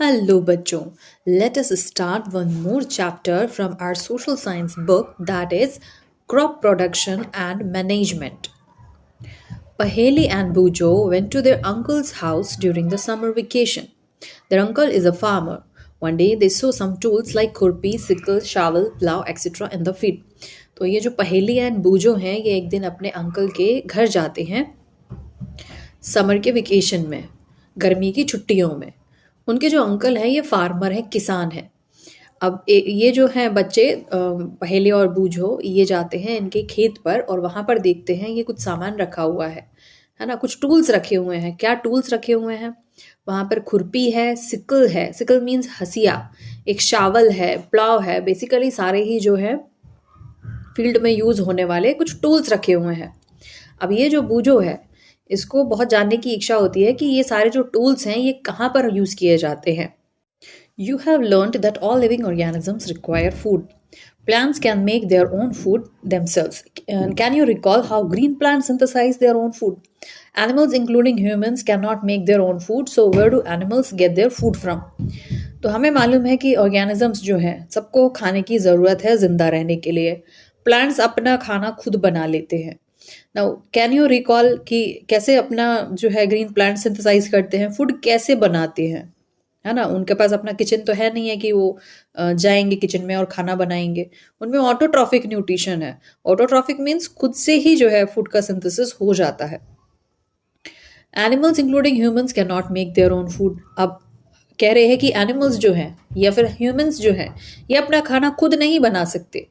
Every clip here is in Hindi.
Hello, बच्चों. Let us start one more chapter from our social science book, that is crop production and management. Paheli and Bujo went to their uncle's house during the summer vacation. Their uncle is a farmer. One day they saw some tools like खुरपी, sickle, shovel, plow, etc. in the field. तो ये जो पहेली एंड बूजो हैं ये एक दिन अपने अंकल के घर जाते हैं समर के वेकेशन में, गर्मी की छुट्टियों में। उनके जो अंकल हैं ये फार्मर हैं, किसान हैं। अब ये जो हैं बच्चे पहेले और बूझो ये जाते हैं इनके खेत पर और वहाँ पर देखते हैं ये कुछ सामान रखा हुआ है ना, कुछ टूल्स रखे हुए हैं। क्या टूल्स रखे हुए हैं? वहाँ पर खुरपी है, सिकल मीन्स हसिया, एक शावल है, प्लाव है, बेसिकली सारे ही जो है फील्ड में यूज होने वाले कुछ टूल्स रखे हुए हैं। अब ये जो बूझो है इसको बहुत जानने की इच्छा होती है कि ये सारे जो टूल्स हैं ये कहाँ पर यूज किए जाते हैं। You have learned that all living organisms require food. Plants can make their own food themselves. And can you recall how green plants synthesize their own food? Animals, including humans, cannot make their own food. So, where do animals get their food from? तो हमें मालूम है कि ऑर्गेनिजम्स जो हैं सबको खाने की ज़रूरत है जिंदा रहने के लिए। प्लांट्स अपना खाना खुद बना लेते हैं। नाउ कैन यू रिकॉल कि कैसे अपना जो है ग्रीन प्लांट सिंथेसाइज करते हैं, फूड कैसे बनाते हैं, है ना? उनके पास अपना किचन तो है नहीं है कि वो जाएंगे किचन में और खाना बनाएंगे। उनमें ऑटोट्रॉफिक न्यूट्रिशन है। ऑटोट्रॉफिक मीन्स खुद से ही जो है फूड का सिंथेसिस हो जाता है। Animals including humans can not make their own food. अब कह रहे हैं कि एनिमल्स जो हैं या फिर ह्यूमंस जो हैं ये अपना खाना खुद नहीं बना सकते।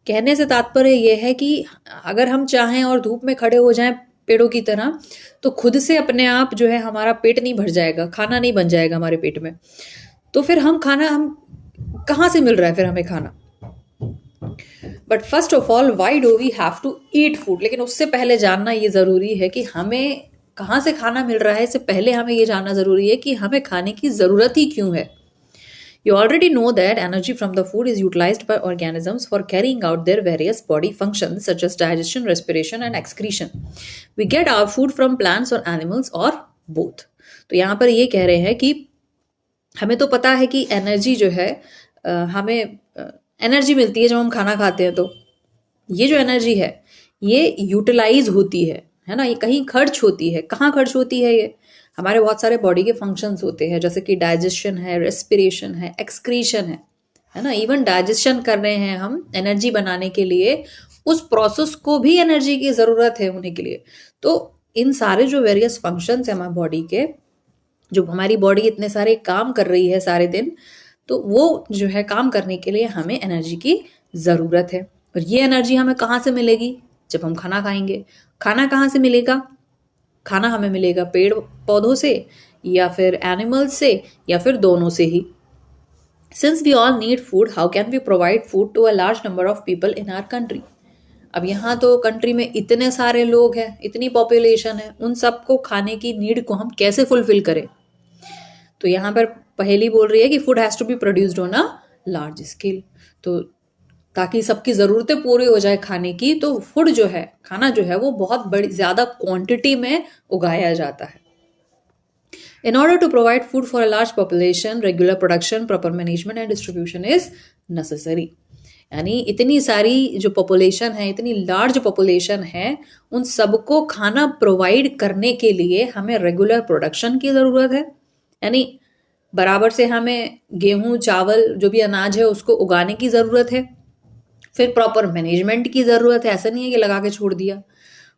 कहने से तात्पर्य यह है कि अगर हम चाहें और धूप में खड़े हो जाएं पेड़ों की तरह तो खुद से अपने आप जो है हमारा पेट नहीं भर जाएगा, खाना नहीं बन जाएगा हमारे पेट में। तो फिर हम कहाँ से मिल रहा है फिर हमें खाना? But first of all why do we have to eat food? लेकिन उससे पहले जानना ये ज़रूरी है कि हमें कहाँ से खाना मिल रहा है। इससे पहले हमें ये जानना ज़रूरी है कि हमें खाने की ज़रूरत ही क्यों है। You already know that energy from the food is utilized by organisms for carrying out their various body functions such as digestion, respiration and excretion. We get our food from plants or animals or both. तो यहाँ पर ये कह रहे हैं कि हमें तो पता है कि एनर्जी जो है हमें एनर्जी मिलती है जब हम खाना खाते हैं। तो ये जो एनर्जी है ये यूटिलाइज होती है ना, ये कहीं खर्च होती है। कहाँ खर्च होती है? ये हमारे बहुत सारे बॉडी के फंक्शंस होते हैं जैसे कि डाइजेशन है, रेस्पिरेशन है, एक्सक्रीशन है ना। इवन डाइजेशन कर रहे हैं हम एनर्जी बनाने के लिए, उस प्रोसेस को भी एनर्जी की ज़रूरत है होने के लिए। तो इन सारे जो वेरियस फंक्शंस हैं हमारी बॉडी के, जो हमारी बॉडी इतने सारे काम कर रही है सारे दिन, तो वो जो है काम करने के लिए हमें एनर्जी की ज़रूरत है। और ये एनर्जी हमें कहाँ से मिलेगी? जब हम खाना खाएंगे। खाना कहाँ से मिलेगा? खाना हमें मिलेगा पेड़ पौधों से या फिर एनिमल्स से या फिर दोनों से ही। Since we all need food, how can we provide food to a large number of people in our country? अब यहाँ तो कंट्री में इतने सारे लोग हैं, इतनी पॉपुलेशन है, उन सबको खाने की नीड को हम कैसे फुलफिल करें? तो यहाँ पर पहेली बोल रही है कि food has to be produced on a large scale. तो ताकि सबकी ज़रूरतें पूरी हो जाए खाने की, तो फूड जो है, खाना जो है वो बहुत बड़ी ज़्यादा क्वांटिटी में उगाया जाता है। In order to provide food for a large population, regular production, proper management and distribution is necessary. यानी इतनी सारी जो पॉपुलेशन है, इतनी लार्ज पॉपुलेशन है, उन सबको खाना प्रोवाइड करने के लिए हमें रेगुलर प्रोडक्शन की ज़रूरत है। यानी बराबर से हमें गेहूं, चावल, जो भी अनाज है उसको उगाने की ज़रूरत है। फिर प्रॉपर मैनेजमेंट की ज़रूरत है। ऐसा नहीं है कि लगा के छोड़ दिया,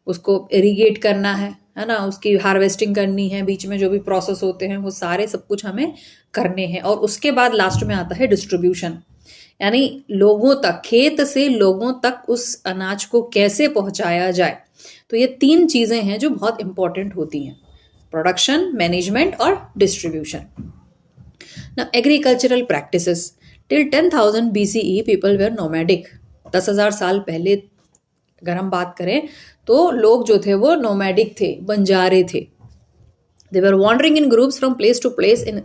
उसको इरीगेट करना है ना, उसकी हार्वेस्टिंग करनी है, बीच में जो भी प्रोसेस होते हैं वो सारे सब कुछ हमें करने हैं। और उसके बाद लास्ट में आता है डिस्ट्रीब्यूशन, यानी लोगों तक, खेत से लोगों तक उस अनाज को कैसे पहुंचाया जाए। तो ये 3 चीज़ें हैं जो बहुत इंपॉर्टेंट होती हैं: प्रोडक्शन, मैनेजमेंट और distribution. Now, agricultural practices. Till 10,000 BCE, people were nomadic. 10,000 साल पहले अगर हम बात करें तो लोग जो थे वो नोमैडिक थे, बंजारे थे। They were wandering in groups from place to place in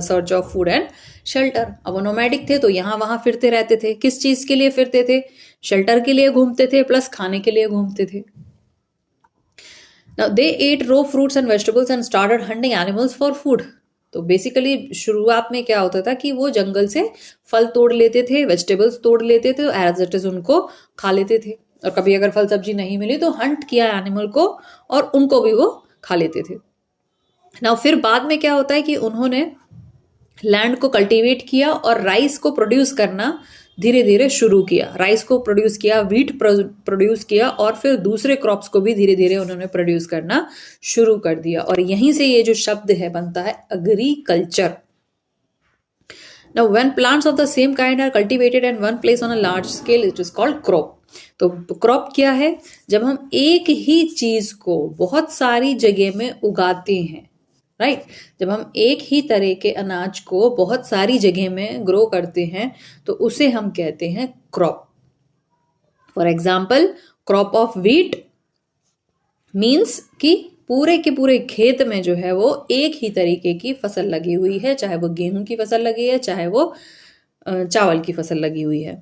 search of food and shelter. अब वो नोमैडिक थे तो यहाँ वहाँ फिरते रहते थे। किस चीज़ के लिए फिरते थे? शेल्टर के लिए घूमते थे, प्लस खाने के लिए घूमते थे। Now they ate raw fruits and vegetables and started hunting animals for food. तो बेसिकली शुरुआत में क्या होता था कि वो जंगल से फल तोड़ लेते थे, वेजिटेबल्स तोड़ लेते थे, एज इट इज उनको खा लेते थे। और कभी अगर फल सब्जी नहीं मिली तो हंट किया एनिमल को और उनको भी वो खा लेते थे। ना फिर बाद में क्या होता है कि उन्होंने लैंड को कल्टीवेट किया और राइस को प्रोड्यूस करना धीरे धीरे शुरू किया। राइस को प्रोड्यूस किया, व्हीट प्रोड्यूस किया और फिर दूसरे क्रॉप्स को भी धीरे धीरे उन्होंने प्रोड्यूस करना शुरू कर दिया। और यहीं से ये जो शब्द है बनता है agriculture. Now, when plants of the same kind are cultivated in one place on a large scale, it is called crop. तो क्रॉप क्या है? जब हम एक ही चीज को बहुत सारी जगह में उगाते हैं, राइट जब हम एक ही तरह के अनाज को बहुत सारी जगह में ग्रो करते हैं तो उसे हम कहते हैं crop. For example, crop of wheat means कि पूरे के पूरे खेत में जो है वो एक ही तरीके की फसल लगी हुई है, चाहे वो गेहूं की फसल लगी है, चाहे वो चावल की फसल लगी हुई है।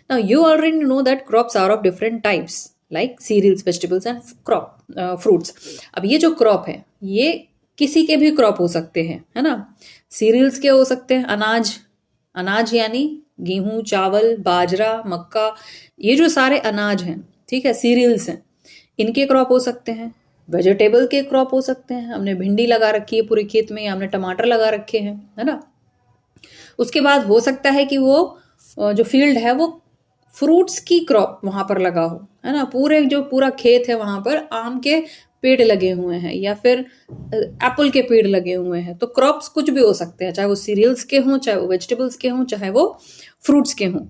Now you already know that crops are of different types like cereals, vegetables and crop fruits. अब ये जो क्रॉप है ये किसी के भी क्रॉप हो सकते हैं, है ना। सीरियल्स के हो सकते हैं, अनाज, अनाज यानी गेहूं, चावल, बाजरा, मक्का, ये जो सारे अनाज हैं, ठीक है, सीरियल्स हैं, इनके क्रॉप हो सकते हैं। वेजिटेबल के क्रॉप हो सकते हैं, हमने भिंडी लगा रखी है पूरे खेत में या हमने टमाटर लगा रखे हैं, है ना। उसके बाद हो सकता है कि वो जो फील्ड है वो फ्रूट्स की क्रॉप वहां पर लगा हो, है ना। पूरे जो पूरा खेत है वहां पर आम के पेड़ लगे हुए हैं या फिर एप्पल के पेड़ लगे हुए हैं। तो क्रॉप्स कुछ भी हो सकते हैं, चाहे वो सीरियल्स के हों, चाहे वो वेजिटेबल्स के हों, चाहे वो फ्रूट्स के हों।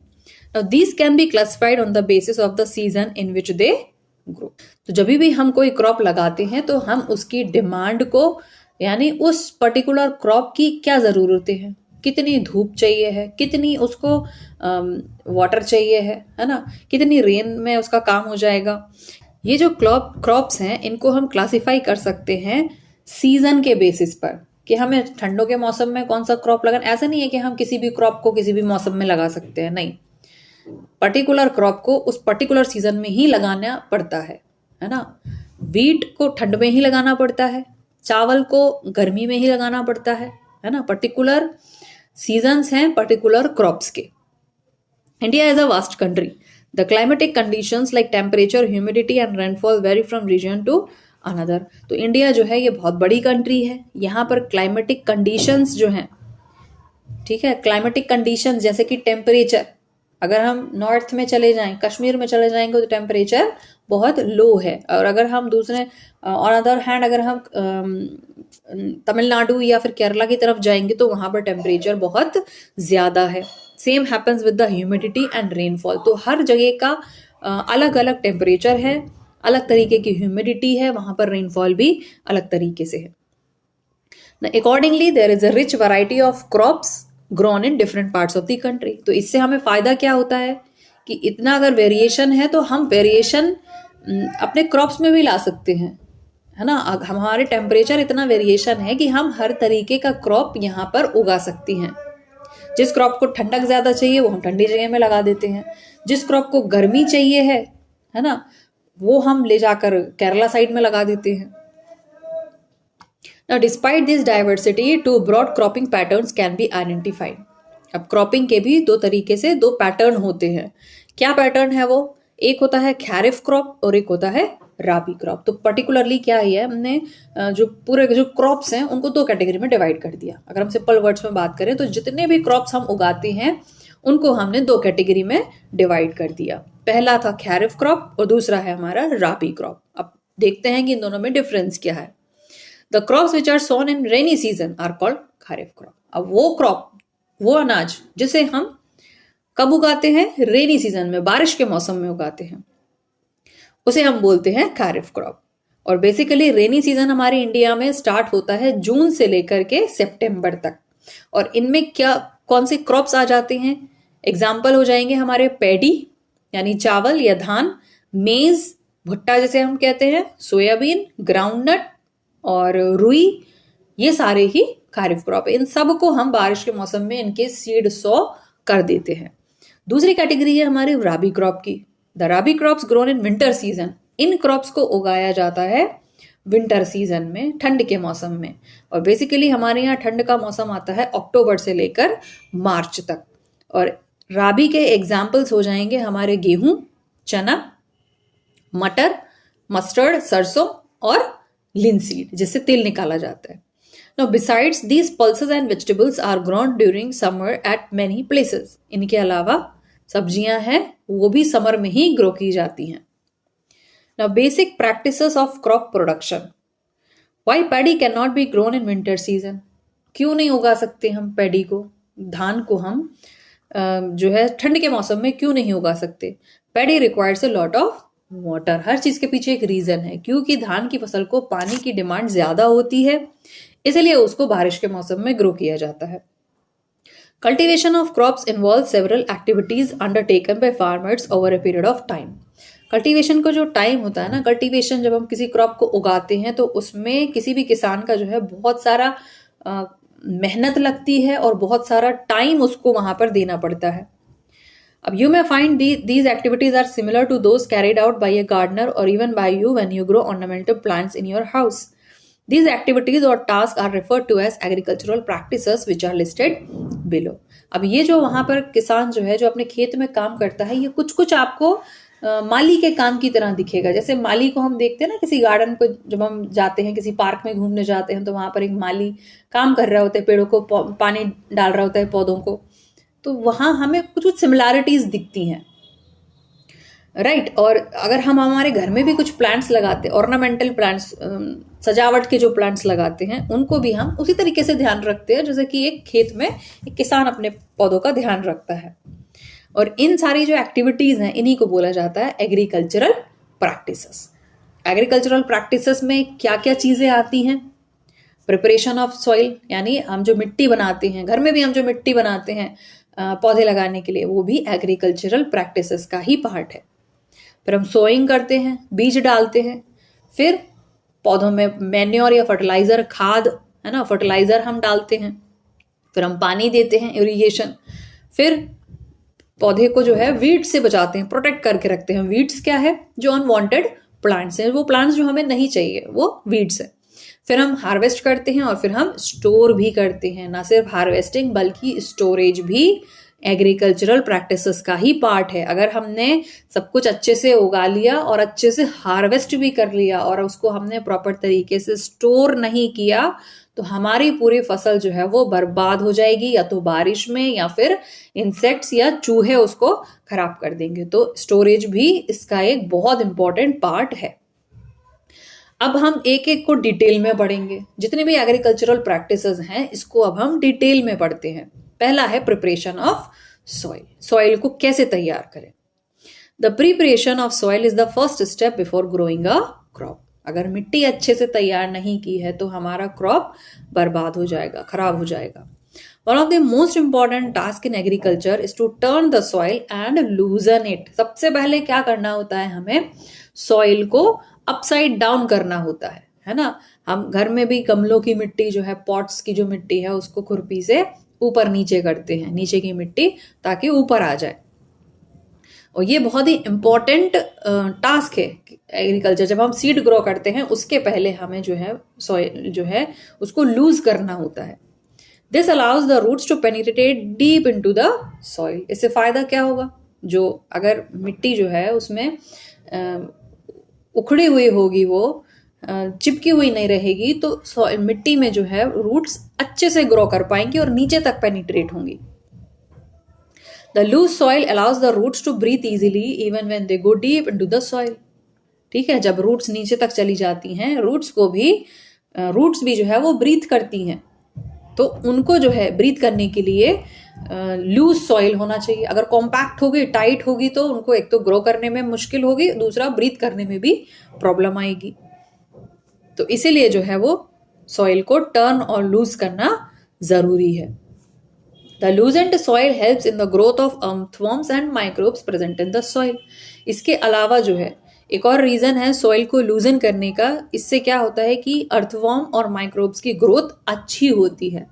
Now, these can be classified on the basis of the season in which they grow. तो जब भी हम कोई क्रॉप लगाते हैं तो हम उसकी डिमांड को, यानी उस पर्टिकुलर क्रॉप की क्या ज़रूरतें हैं, कितनी धूप चाहिए है, कितनी उसको वाटर चाहिए है ना, कितनी रेन में उसका काम हो जाएगा। ये जो क्रॉप्स हैं इनको हम क्लासिफाई कर सकते हैं सीजन के बेसिस पर कि हमें ठंडों के मौसम में कौन सा क्रॉप लगाना। ऐसा नहीं है कि हम किसी भी क्रॉप को किसी भी मौसम में लगा सकते हैं, नहीं, पर्टिकुलर क्रॉप को उस पर्टिकुलर सीजन में ही लगाना पड़ता है ना। व्हीट को ठंड में ही लगाना पड़ता है, चावल को गर्मी में ही लगाना पड़ता है ना। पर्टिकुलर सीजन्स हैं पर्टिकुलर क्रॉप्स के। India is a vast country. The climatic conditions like temperature, humidity and rainfall vary from region to another. तो इंडिया जो है ये बहुत बड़ी कंट्री है, यहाँ पर क्लाइमेटिक कंडीशंस जो हैं, ठीक है, क्लाइमेटिक कंडीशंस जैसे कि टेम्परेचर, अगर हम नॉर्थ में चले जाएं, कश्मीर में चले जाएंगे तो टेम्परेचर बहुत लो है। और अगर हम दूसरे ऑन अदर हैंड अगर हम तमिलनाडु या फिर केरला की तरफ जाएंगे तो वहां पर टेम्परेचर बहुत ज्यादा है। Same happens with the humidity and rainfall. तो हर जगह का अलग अलग टेम्परेचर है, अलग तरीके की ह्यूमिडिटी है, वहां पर रेनफॉल भी अलग तरीके से है। Accordingly there is a rich variety of crops grown in different parts of the country. तो इससे हमें फायदा क्या होता है कि इतना अगर वेरिएशन है तो हम वेरिएशन अपने क्रॉप्स में भी ला सकते हैं, है ना। हमारे टेम्परेचर इतना वेरिएशन है कि हम हर तरीके का क्रॉप यहाँ पर उगा सकती हैं। जिस क्रॉप को ठंडक ज्यादा चाहिए वो हम ठंडी जगह में लगा देते हैं, जिस क्रॉप को गर्मी चाहिए है ना, वो हम ले जाकर केरला साइड में लगा देते हैं। Now, despite this diversity, two broad cropping patterns can be identified. अब क्रॉपिंग के भी दो तरीके से दो पैटर्न होते हैं। क्या पैटर्न है वो? एक होता है खैरिफ क्रॉप और एक होता है राबी क्रॉप। तो पर्टिकुलरली क्या है, हमने जो पूरे जो क्रॉप्स हैं उनको दो कैटेगरी में डिवाइड कर दिया। अगर हम सिंपल वर्ड्स में बात करें तो जितने भी क्रॉप्स हम उगाते हैं उनको हमने दो कैटेगरी में डिवाइड कर दिया। पहला था खैरिफ क्रॉप और दूसरा है हमारा राबी क्रॉप। अब देखते हैं कि इन दोनों में डिफरेंस क्या है। The crops which are sown in rainy season are called kharif crop. अब वो क्रॉप, वो अनाज जिसे हम कब उगाते हैं, रेनी सीजन में, बारिश के मौसम में उगाते हैं, उसे हम बोलते हैं खरीफ क्रॉप। और बेसिकली रेनी सीजन हमारे इंडिया में स्टार्ट होता है जून से लेकर के सितंबर तक। और इनमें क्या कौन से क्रॉप्स आ जाते हैं? एग्जाम्पल हो जाएंगे हमारे पैडी यानी चावल या धान, मेज भुट्टा जिसे हम कहते हैं, सोयाबीन, ग्राउंडनट और रुई, ये सारे ही खरीफ क्रॉप है। इन सब को हम बारिश के मौसम में इनके सीड सो कर देते हैं। दूसरी कैटेगरी है हमारी राबी क्रॉप की। The rabi crops grown in winter season. इन क्रॉप्स को उगाया जाता है विंटर सीजन में, ठंड के मौसम में। और बेसिकली हमारे यहाँ ठंड का मौसम आता है अक्टूबर से लेकर मार्च तक। और राबी के एग्जाम्पल्स हो जाएंगे हमारे गेहूं, चना, मटर, मस्टर्ड, सरसों और लिनसीड, जिससे तेल निकाला जाता है। Now, besides these pulses and vegetables are grown during summer at many places. इनके अलावा सब्जियां हैं वो भी समर में ही ग्रो की जाती हैं। Now, basic practices of crop production. Why paddy cannot be grown in winter season? क्यों नहीं उगा सकते हम पैडी को, धान को हम जो है ठंड के मौसम में क्यों नहीं उगा सकते? Paddy requires a lot of water. हर चीज के पीछे एक रीजन है, क्योंकि धान की फसल को पानी की डिमांड ज्यादा होती है, इसलिए उसको बारिश के मौसम में ग्रो किया जाता है। Cultivation of crops involve several activities undertaken by farmers over a period of time. Cultivation का जो टाइम होता है ना, कल्टीवेशन जब हम किसी क्रॉप को उगाते हैं तो उसमें किसी भी किसान का जो है बहुत सारा मेहनत लगती है और बहुत सारा टाइम उसको वहां पर देना पड़ता है। अब you may find these activities are similar to those carried out by a gardener or even by you when you grow ornamental plants in your house. These activities or tasks are referred to as agricultural practices which are listed below. अब ये जो वहां पर किसान जो है जो अपने खेत में काम करता है, ये कुछ कुछ आपको माली के काम की तरह दिखेगा। जैसे माली को हम देखते हैं ना किसी गार्डन को, जब हम जाते हैं किसी पार्क में घूमने जाते हैं तो वहां पर एक माली काम कर रहा होता है, पेड़ों को पानी डाल रहा होता है, पौधों को, तो वहां हमें कुछ कुछ सिमिलैरिटीज दिखती हैं, राइट। और अगर हम हमारे घर में भी कुछ प्लांट्स लगाते हैं, ऑर्नामेंटल प्लांट्स, सजावट के जो प्लांट्स लगाते हैं, उनको भी हम उसी तरीके से ध्यान रखते हैं जैसे कि एक खेत में एक किसान अपने पौधों का ध्यान रखता है। और इन सारी जो एक्टिविटीज हैं इन्हीं को बोला जाता है एग्रीकल्चरल प्रैक्टिसेस। एग्रीकल्चरल प्रैक्टिसेस में क्या क्या चीजें आती हैं? प्रिपरेशन ऑफ सॉइल, यानी हम जो मिट्टी बनाते हैं, घर में भी हम जो मिट्टी बनाते हैं पौधे लगाने के लिए, वो भी एग्रीकल्चरल प्रैक्टिसेस का ही पार्ट है। फिर हम सोइंग करते हैं, बीज डालते हैं, फिर पौधों में मैन्योर या फर्टिलाइजर, खाद है ना, फर्टिलाइजर हम डालते हैं, फिर हम पानी देते हैं, इरिगेशन, फिर पौधे को जो है वीड्स से बचाते हैं, प्रोटेक्ट करके रखते हैं। वीड्स क्या है? जो अनवांटेड प्लांट्स हैं, वो प्लांट्स जो हमें नहीं चाहिए, वो वीड्स है। फिर हम हार्वेस्ट करते हैं और फिर हम स्टोर भी करते हैं। ना सिर्फ हार्वेस्टिंग बल्कि स्टोरेज भी एग्रीकल्चरल प्रैक्टिसेस का ही पार्ट है। अगर हमने सब कुछ अच्छे से उगा लिया और अच्छे से हार्वेस्ट भी कर लिया और उसको हमने प्रॉपर तरीके से स्टोर नहीं किया तो हमारी पूरी फसल जो है वो बर्बाद हो जाएगी, या तो बारिश में या फिर इंसेक्ट्स या चूहे उसको खराब कर देंगे। तो स्टोरेज भी इसका एक बहुत इंपॉर्टेंट पार्ट है। अब हम एक एक को डिटेल में पढ़ेंगे। जितने भी एग्रीकल्चरल प्रैक्टिसेस हैं इसको अब हम डिटेल में पढ़ते हैं। पहला है प्रिपरेशन ऑफ सॉइल। सॉइल को कैसे तैयार करें? The preparation of soil is the first step before growing a crop. अगर मिट्टी अच्छे से तैयार नहीं की है तो हमारा क्रॉप बर्बाद हो जाएगा, खराब हो जाएगा। One of the most important task in agriculture is to turn the soil and loosen it. सबसे पहले क्या करना होता है? हमें सॉइल को अपसाइड डाउन करना होता है ना। हम घर में भी गमलों की मिट्टी जो है, पॉट्स की जो मिट्टी है, उसको खुरपी से ऊपर नीचे करते हैं, नीचे की मिट्टी, ताकि ऊपर आ जाए। और ये बहुत ही इंपॉर्टेंट टास्क है एग्रीकल्चर। जब हम सीड ग्रो करते हैं उसके पहले हमें जो है सॉइल जो है उसको लूज करना होता है। This allows the roots to penetrate deep into the soil. इससे फायदा क्या होगा? जो अगर मिट्टी जो है उसमें उखड़ी हुई होगी, वो चिपकी हुई नहीं रहेगी, तो मिट्टी में जो है रूट्स अच्छे से ग्रो कर पाएंगी और नीचे तक पेनिट्रेट होंगी। The loose soil allows the roots to breathe easily even when they go deep into the soil. ठीक है, जब रूट्स नीचे तक चली जाती हैं, रूट्स भी जो है वो ब्रीथ करती हैं, तो उनको जो है ब्रीथ करने के लिए लूज सॉइल होना चाहिए। अगर कॉम्पैक्ट होगी, टाइट होगी, तो उनको एक तो ग्रो करने में मुश्किल होगी, दूसरा ब्रीथ करने में भी प्रॉब्लम आएगी। तो इसीलिए जो है वो सॉइल को टर्न और लूज करना जरूरी है। The loosened soil helps in the growth of earthworms and microbes present in the soil. इसके अलावा जो है एक और रीजन है सॉइल को लूजन करने का। इससे क्या होता है कि अर्थवर्म और माइक्रोब्स की ग्रोथ अच्छी होती है।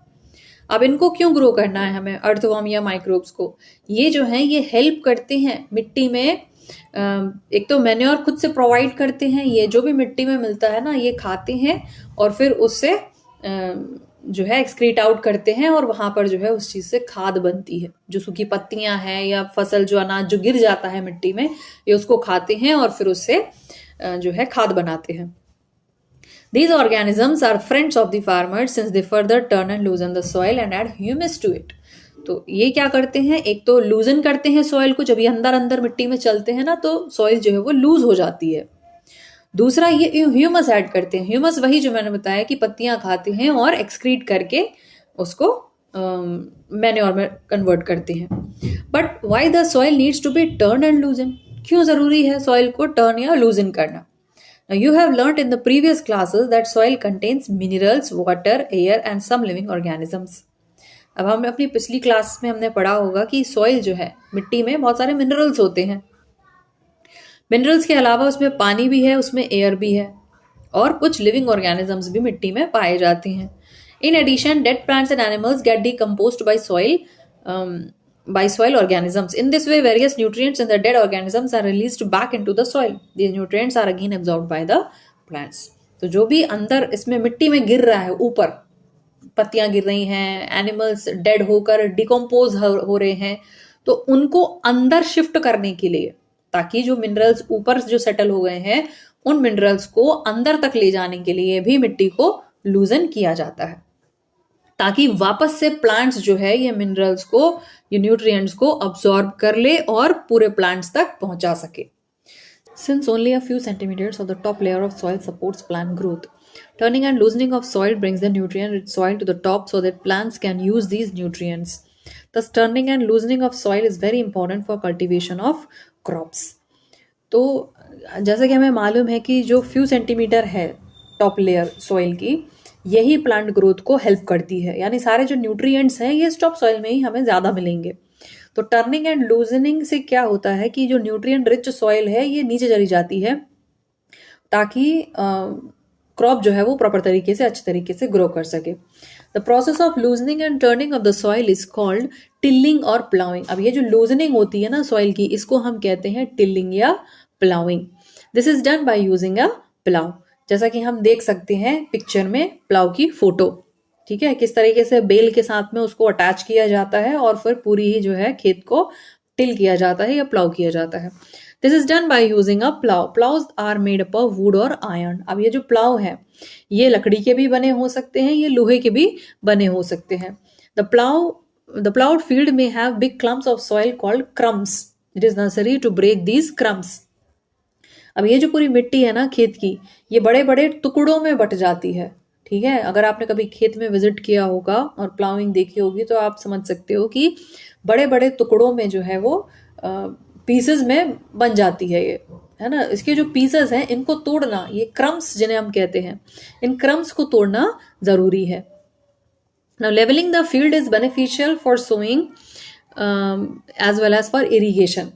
अब इनको क्यों ग्रो करना है हमें, अर्थवर्म या माइक्रोब्स को? ये जो है ये हेल्प करते हैं मिट्टी में एक तो मैन्योर खुद से प्रोवाइड करते हैं, ये जो भी मिट्टी में मिलता है ना ये खाते हैं और फिर उससे जो है एक्सक्रीट आउट करते हैं और वहां पर जो है उस चीज से खाद बनती है। जो सूखी पत्तियां हैं या फसल जो अनाज जो गिर जाता है मिट्टी में, ये उसको खाते हैं और फिर उससे जो है खाद बनाते हैं। These organisms are friends of the farmer since they further turn and loosen the soil and add humus to it. तो ये क्या करते हैं, एक तो लूजन करते हैं सॉइल को, जब ये अंदर अंदर मिट्टी में चलते हैं ना तो सॉइल जो है वो लूज हो जाती है। दूसरा ये ह्यूमस ऐड करते हैं। ह्यूमस वही जो मैंने बताया कि पत्तियां खाते हैं और एक्सक्रीट करके उसको मैन्योर में कन्वर्ट करते हैं। But why the soil needs to be turn and loosen, क्यों जरूरी है सॉइल को टर्न या लूजन करना? Now, you have learnt in the previous classes that soil contains minerals, water, air and some living organisms. अब हम अपनी पिछली क्लास में हमने पढ़ा होगा कि सॉइल जो है मिट्टी में बहुत सारे मिनरल्स होते हैं। मिनरल्स के अलावा उसमें पानी भी है, उसमें एयर भी है और कुछ लिविंग ऑर्गेनिजम्स भी मिट्टी में पाए जाते हैं। In addition dead plants and animals get decomposed by soil organisms. In this way, various nutrients in the dead organisms are released back into the soil. These nutrients are again absorbed by the plants. तो जो भी अंदर इसमें मिट्टी में गिर रहा है, ऊपर पत्तियां गिर रही हैं, एनिमल्स डेड होकर डिकम्पोज हो रहे हैं, तो उनको अंदर शिफ्ट करने के लिए, ताकि जो मिनरल्स ऊपर जो सेटल हो गए हैं उन मिनरल्स को अंदर तक ले जाने के लिए भी मिट्टी को लूजन किया जाता है, ताकि वापस से प्लांट्स जो है ये मिनरल्स को, ये न्यूट्रिएंट्स को अब्सॉर्ब कर ले और पूरे प्लांट्स तक पहुंचा सके। Since only a few centimeters of the top layer of soil supports plant growth, turning and loosening of soil brings the nutrient-rich soil to the top so that plants can use these nutrients. Thus, turning and loosening of soil is very important for cultivation of crops. तो जैसे कि हमें मालूम है कि जो फ्यू सेंटीमीटर है टॉप लेयर सॉइल की, यही प्लांट ग्रोथ को हेल्प करती है, यानी सारे जो न्यूट्रिएंट्स हैं ये टॉप सॉइल में ही हमें ज़्यादा मिलेंगे। तो टर्निंग एंड लूजनिंग से क्या होता है कि जो न्यूट्रिएंट रिच सॉइल है ये नीचे चली जाती है, ताकि क्रॉप जो है वो प्रॉपर तरीके से, अच्छे तरीके से ग्रो कर सके। The process of loosening and turning of the soil is called tilling और प्लाउइंग। अब ये जो लूजनिंग होती है ना सॉइल की, इसको हम कहते हैं टिलिंग या ploughing. This is done by using a plough. जैसा कि हम देख सकते हैं पिक्चर में प्लाउ की फोटो, ठीक है, किस तरीके से बेल के साथ में उसको अटैच किया जाता है और फिर पूरी ही जो है खेत को टिल किया जाता है या प्लाउ किया जाता है। This is done by using a plough. Ploughs are made up of wood और आयरन। अब ये जो प्लाउ है ये लकड़ी के भी बने हो सकते हैं, ये लोहे के भी बने हो सकते हैं। The ploughed field may have big clumps of soil called crumbs. It is necessary to break these crumbs. अब ये जो पूरी मिट्टी है ना खेत की, ये बड़े बड़े टुकड़ों में बट जाती है, ठीक है। अगर आपने कभी खेत में विजिट किया होगा और प्लाउइंग देखी होगी तो आप समझ सकते हो कि बड़े बड़े टुकड़ों में जो है वो पीसेस में बन जाती है ये, है ना। इसके जो पीसेस हैं इनको तोड़ना, ये क्रम्स जिन्हें हम कहते हैं, इन क्रम्स को तोड़ना जरूरी है। Now levelling the field is beneficial for sowing as well as for irrigation.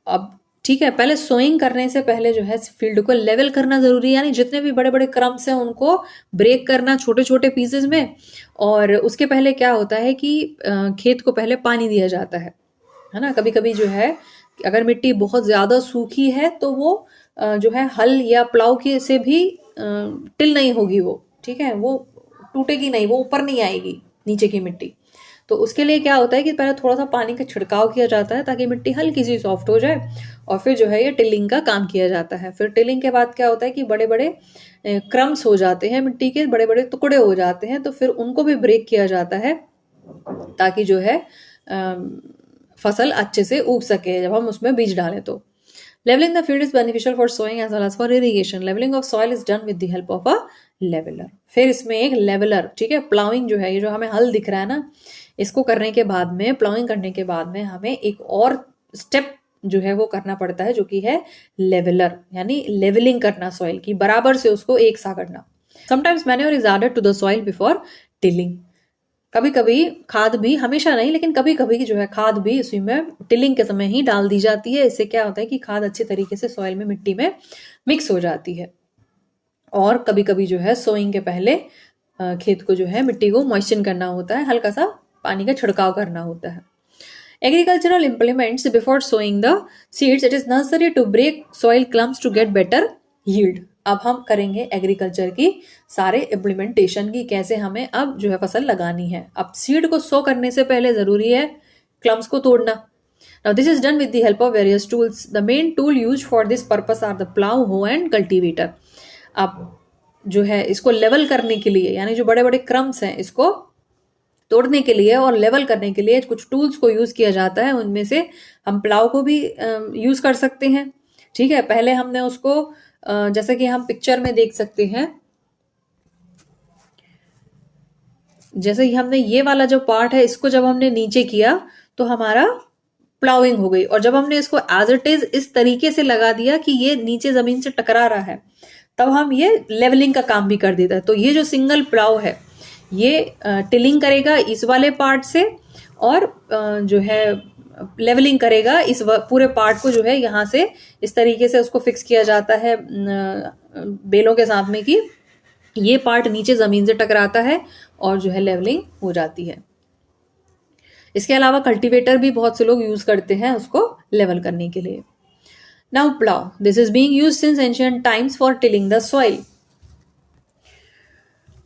अब ठीक है, पहले सोइंग करने से पहले जो है फील्ड को लेवल करना जरूरी है, यानी जितने भी बड़े बड़े क्रम्स हैं उनको ब्रेक करना छोटे छोटे पीसेस में। और उसके पहले क्या होता है कि खेत को पहले पानी दिया जाता है ना। कभी कभी जो है अगर मिट्टी बहुत ज्यादा सूखी है तो वो जो है हल या प्लाव के से भी टिल नहीं होगी वो, ठीक है, वो टूटेगी नहीं, वो ऊपर नहीं आएगी नीचे की मिट्टी। तो उसके लिए क्या होता है कि पहले थोड़ा सा पानी का छिड़काव किया जाता है ताकि मिट्टी हल्की सी सॉफ्ट हो जाए, और फिर जो है ये टिलिंग का काम किया जाता है। फिर टिलिंग के बाद क्या होता है कि बड़े बड़े क्रम्स हो जाते हैं, मिट्टी के बड़े बड़े टुकड़े हो जाते हैं, तो फिर उनको भी ब्रेक किया जाता है ताकि जो है फसल अच्छे से उग सके जब हम उसमें बीज डालें तो। Leveling the field is beneficial for sowing as well as for irrigation. Leveling of soil is done with the help of a leveler. फिर इसमें एक लेवलर, ठीक है, प्लाउइंग जो है, ये जो हमें हल दिख रहा है ना, इसको करने के बाद में, प्लाउइंग करने के बाद में हमें एक और स्टेप जो है वो करना पड़ता है, जो कि है लेवलर, यानी लेवलिंग करना सॉइल की, बराबर से उसको एक सा करना। Sometimes manure is added to the soil before tilling. कभी कभी खाद भी, हमेशा नहीं लेकिन कभी कभी जो है खाद भी इसी में टिलिंग के समय ही डाल दी जाती है। इससे क्या होता है कि खाद अच्छे तरीके से सॉइल में, मिट्टी में मिक्स हो जाती है। और कभी कभी जो है सोइंग के पहले खेत को जो है मिट्टी को मॉइस्चर करना होता है, हल्का सा पानी का छिड़काव करना होता है। Agricultural implements before sowing the seeds, it is necessary to break soil clumps to get better yield. अब हम करेंगे एग्रीकल्चर की सारे इम्प्लीमेंटेशन की, कैसे हमें अब जो है फसल लगानी है. अब सीड को सो करने से पहले जरूरी है क्लम्स को तोड़ना. Now this is done with the help of various tools. The main tool used for this purpose are the plow, hoe and cultivator. अब जो है इसको लेवल करने के लिए, यानी जो बड़े बड़े क्रम्स हैं इसको तोड़ने के लिए और लेवल करने के लिए कुछ टूल्स को यूज किया जाता है. उनमें से हम प्लाव को भी यूज कर सकते हैं. ठीक है, पहले हमने उसको जैसे कि हम पिक्चर में देख सकते हैं, जैसे कि हमने ये वाला जो पार्ट है इसको जब हमने नीचे किया तो हमारा प्लाउइंग हो गई, और जब हमने इसको एज इट इज इस तरीके से लगा दिया कि ये नीचे जमीन से टकरा रहा है, तब हम ये लेवलिंग का काम भी कर देता है. तो ये जो सिंगल प्लाव है ये टिलिंग करेगा इस वाले पार्ट से, और जो है लेवलिंग करेगा इस पूरे पार्ट को, जो है यहाँ से इस तरीके से उसको फिक्स किया जाता है बेलों के साथ में, कि ये पार्ट नीचे जमीन से टकराता है और जो है लेवलिंग हो जाती है. इसके अलावा कल्टीवेटर भी बहुत से लोग यूज करते हैं उसको लेवल करने के लिए. Now plough, this is being used since ancient times for tilling the soil,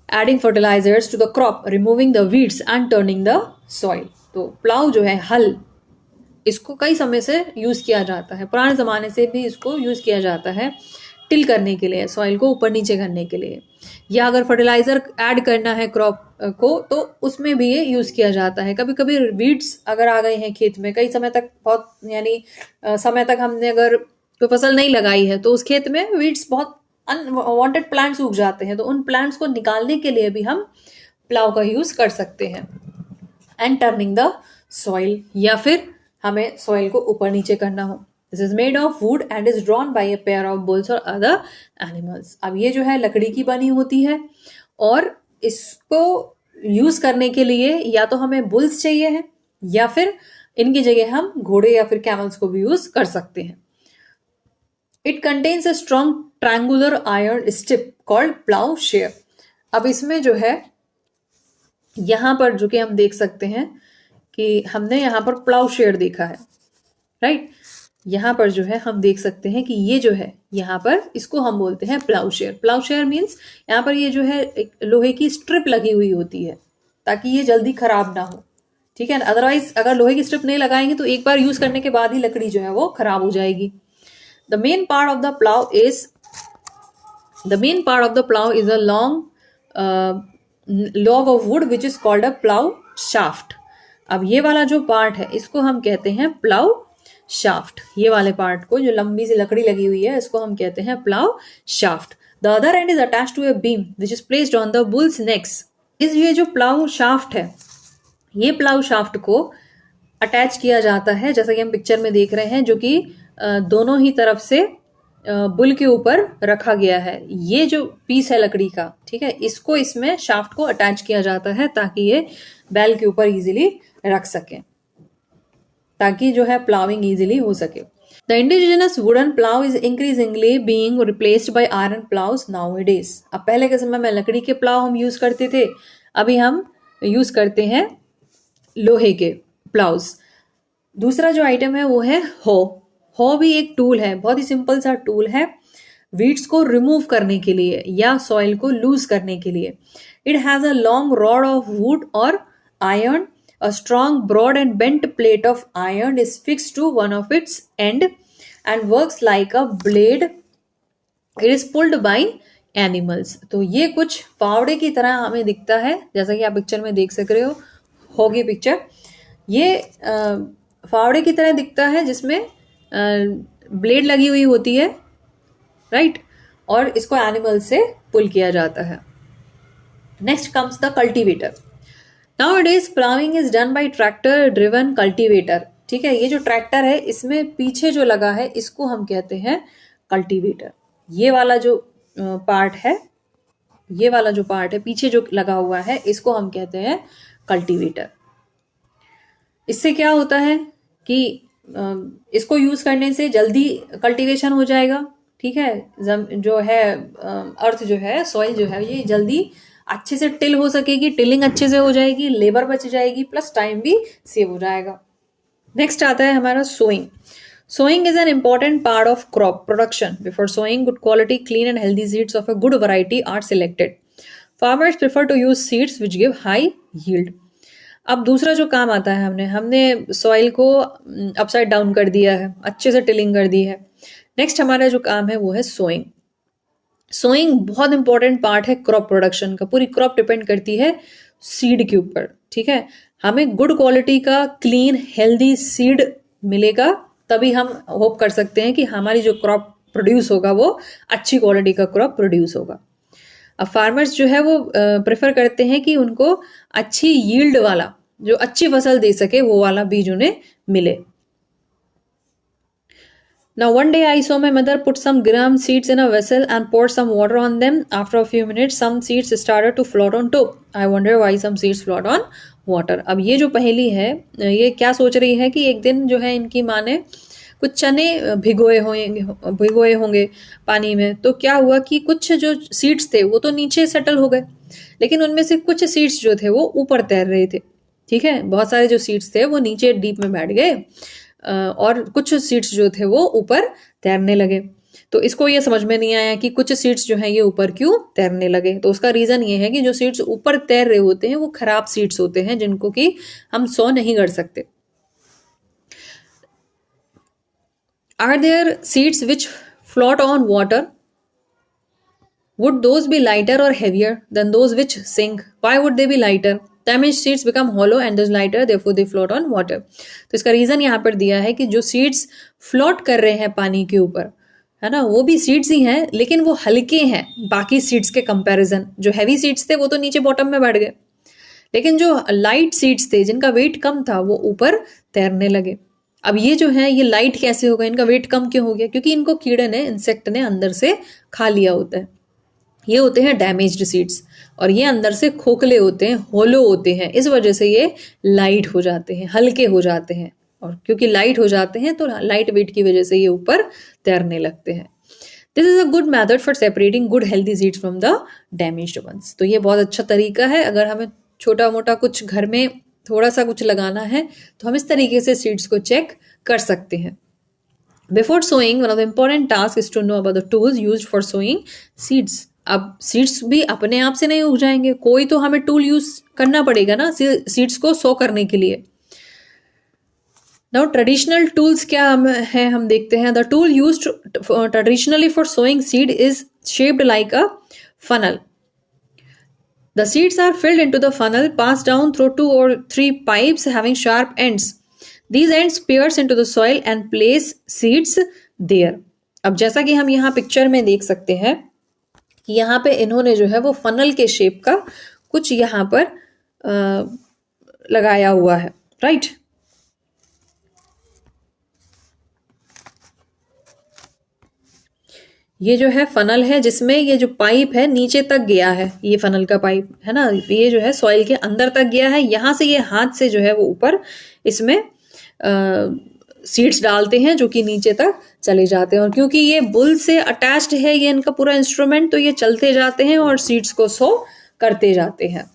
adding fertilisers to the crop, removing the weeds and turning the soil. तो प्लाव जो है, हल, इसको कई समय से यूज किया जाता है. पुराने जमाने से भी इसको यूज किया जाता है टिल करने के लिए, सॉइल को ऊपर नीचे करने के लिए, या अगर फर्टिलाइजर ऐड करना है क्रॉप को तो उसमें भी ये यूज किया जाता है. कभी कभी वीड्स अगर आ गए हैं खेत में, कई समय तक, बहुत यानी समय तक हमने अगर कोई फसल नहीं लगाई है तो उस खेत में वीड्स, बहुत अनवांटेड प्लांट्स उग जाते हैं, तो उन प्लांट्स को निकालने के लिए भी हम प्लाव का यूज कर सकते हैं. एंड टर्निंग द सॉइल, या फिर हमें सॉइल को ऊपर नीचे करना हो. This is made of would and is drawn by a pair of bulls और अदर एनिमल्स. अब ये जो है लकड़ी की बनी होती है, और इसको यूज करने के लिए या तो हमें बुल्स चाहिए है, या फिर इनकी जगह हम घोड़े या फिर कैमल्स को भी यूज कर सकते हैं. It contains a strong triangular iron strip called ploughshare. अब इसमें जो है यहां पर जो कि हम देख सकते हैं कि हमने यहाँ पर प्लाउ शेयर देखा है, राइट. यहाँ पर जो है हम देख सकते हैं कि ये जो है यहाँ पर, इसको हम बोलते हैं plough share. Plough share means यहाँ पर ये जो है एक लोहे की स्ट्रिप लगी हुई होती है ताकि ये जल्दी खराब ना हो. ठीक है, अदरवाइज अगर लोहे की स्ट्रिप नहीं लगाएंगे तो एक बार यूज करने के बाद ही लकड़ी जो है वो खराब हो जाएगी. The main part of the plough is a long log of would which is called a plough shaft. अब ये वाला जो पार्ट है इसको हम कहते हैं प्लाउ शाफ्ट. ये वाले पार्ट को, जो लंबी सी लकड़ी लगी हुई है, इसको हम कहते हैं plough shaft. The other end is attached to a beam which is placed on the bulls necks. ये जो प्लाउ शाफ्ट है, ये प्लाउ शाफ्ट को अटैच किया जाता है, जैसा कि हम पिक्चर में देख रहे हैं, जो कि दोनों ही तरफ से बुल के ऊपर रखा गया है. ये जो पीस है लकड़ी का, ठीक है, इसको इसमें शाफ्ट को अटैच किया जाता है ताकि ये बैल के ऊपर इजीली रख सके, ताकि जो है प्लाविंग इजीली हो सके. The indigenous wooden plough is increasingly being replaced by iron ploughs nowadays. अब पहले के समय में लकड़ी के प्लाव हम यूज करते थे, अभी हम यूज करते हैं लोहे के प्लाउज. दूसरा जो आइटम है वो है हो. हो भी एक टूल है, बहुत ही सिंपल सा टूल है वीड्स को रिमूव करने के लिए या सॉइल को लूज करने के लिए. It has a long rod of wood और iron. A strong, broad and bent plate of iron is fixed to one of its end and works like a blade. It is pulled by animals. तो ये कुछ फावड़े की तरह हमें दिखता है, जैसा कि आप पिक्चर में देख सक रहे होगी पिक्चर. ये फावड़े की तरह दिखता है जिसमें ब्लेड लगी हुई होती है, राइट, और इसको एनिमल से पुल किया जाता है. Next comes the cultivator. Nowadays plowing is done by tractor driven cultivator. ठीक है, ये जो ट्रैक्टर है इसमें पीछे जो लगा है इसको हम कहते हैं कल्टीवेटर. ये वाला जो पार्ट है, पीछे जो लगा हुआ है, इसको हम कहते हैं कल्टीवेटर. इससे क्या होता है कि इसको यूज करने से जल्दी कल्टीवेशन हो जाएगा. ठीक है, जो है अर्थ जो है, सॉइल जो है, ये जल्दी अच्छे से टिल हो सकेगी, टिलिंग अच्छे से हो जाएगी, लेबर बच जाएगी, प्लस टाइम भी सेव हो जाएगा. नेक्स्ट आता है हमारा sowing. Sowing is an important part of crop production. Before sowing, good quality, clean, and healthy seeds of a good variety are selected. Farmers prefer to use seeds which give high yield. अब दूसरा जो काम आता है, हमने सॉइल को अपसाइड डाउन कर दिया है, अच्छे से टिलिंग कर दी है. नेक्स्ट हमारा जो काम है वो है सोइंग. सोइंग बहुत इंपॉर्टेंट पार्ट है क्रॉप प्रोडक्शन का. पूरी क्रॉप डिपेंड करती है सीड के ऊपर. ठीक है, हमें गुड क्वालिटी का क्लीन हेल्दी सीड मिलेगा तभी हम होप कर सकते हैं कि हमारी जो क्रॉप प्रोड्यूस होगा वो अच्छी क्वालिटी का क्रॉप प्रोड्यूस होगा. अब फार्मर्स जो है वो प्रेफर करते हैं कि उनको अच्छी यील्ड वाला, जो अच्छी फसल दे सके, वो वाला बीज उन्हें मिले. Now one day I saw my mother put some gram seeds in a vessel and pour some water on them. After a few minutes some seeds started to float on top. I wonder why some seeds float on water. अब ये जो पहेली है, ये क्या सोच रही है कि एक दिन जो है इनकी माँ ने कुछ चने भिगोए होंगे पानी में. तो क्या हुआ कि कुछ जो सीड्स थे वो तो नीचे सेटल हो गए, लेकिन उनमें से कुछ सीड्स जो थे वो ऊपर तैर रहे थे. ठीक है, बहुत सारे जो सीड्स थे वो नीचे डीप में बैठ गए और कुछ सीड्स जो थे वो ऊपर तैरने लगे. तो इसको ये समझ में नहीं आया कि कुछ सीड्स जो हैं ये ऊपर क्यों तैरने लगे. तो उसका रीजन ये है कि जो सीड्स ऊपर तैर रहे होते हैं वो खराब सीड्स होते हैं जिनको कि हम सो नहीं कर सकते. Are there seeds which float on water? Would those be lighter or heavier than those which sink? Why would they be lighter? Damaged seeds become hollow and those lighter, therefore they float on water. तो इसका रीजन यहाँ पर दिया है कि जो सीड्स फ्लोट कर रहे हैं पानी के ऊपर, है ना, वो भी सीड्स ही हैं लेकिन वो हल्के हैं बाकी सीड्स के कंपैरिजन. जो हैवी सीड्स थे वो तो नीचे बॉटम में बैठ गए, लेकिन जो लाइट सीड्स थे जिनका वेट कम था वो ऊपर तैरने लगे. अब ये जो है ये लाइट कैसे होगा, इनका वेट कम क्यों हो गया? क्योंकि इनको कीड़े ने, इंसेक्ट ने अंदर से खा लिया होता है. ये होते हैं डैमेज्ड सीड्स और ये अंदर से खोखले होते हैं, होलो होते हैं. इस वजह से ये लाइट हो जाते हैं, हल्के हो जाते हैं. और क्योंकि लाइट हो जाते हैं तो लाइट वेट की वजह से ये ऊपर तैरने लगते हैं. This is a good method for separating good healthy seeds from the damaged ones. तो ये बहुत अच्छा तरीका है. अगर हमें छोटा मोटा कुछ घर में थोड़ा सा कुछ लगाना है तो हम इस तरीके से सीड्स को चेक कर सकते हैं. Before sowing one of the important task is to know about the tools used for sowing seeds. अब सीड्स भी अपने आप से नहीं उग जाएंगे, कोई तो हमें टूल यूज करना पड़ेगा ना सीड्स को सो करने के लिए. नाउ ट्रेडिशनल टूल्स क्या है हम देखते हैं. The tool used traditionally for sowing seed is shaped like a funnel. The seeds are filled into the funnel, passed down through 2 or 3 pipes having sharp ends. These ends pierce into the soil and place seeds there. अब जैसा कि हम यहाँ पिक्चर में देख सकते हैं कि यहाँ पे इन्होंने जो है वो फनल के शेप का कुछ यहाँ पर लगाया हुआ है, राइट. ये जो है फनल है जिसमें ये जो पाइप है नीचे तक गया है, ये फनल का पाइप है ना, ये जो है सॉइल के अंदर तक गया है. यहाँ से ये हाथ से जो है वो ऊपर इसमें सीड्स डालते हैं जो कि नीचे तक चले जाते हैं. और क्योंकि ये बुल से अटैच्ड है ये इनका पूरा इंस्ट्रूमेंट, तो ये चलते जाते हैं और सीड्स को सो करते जाते हैं.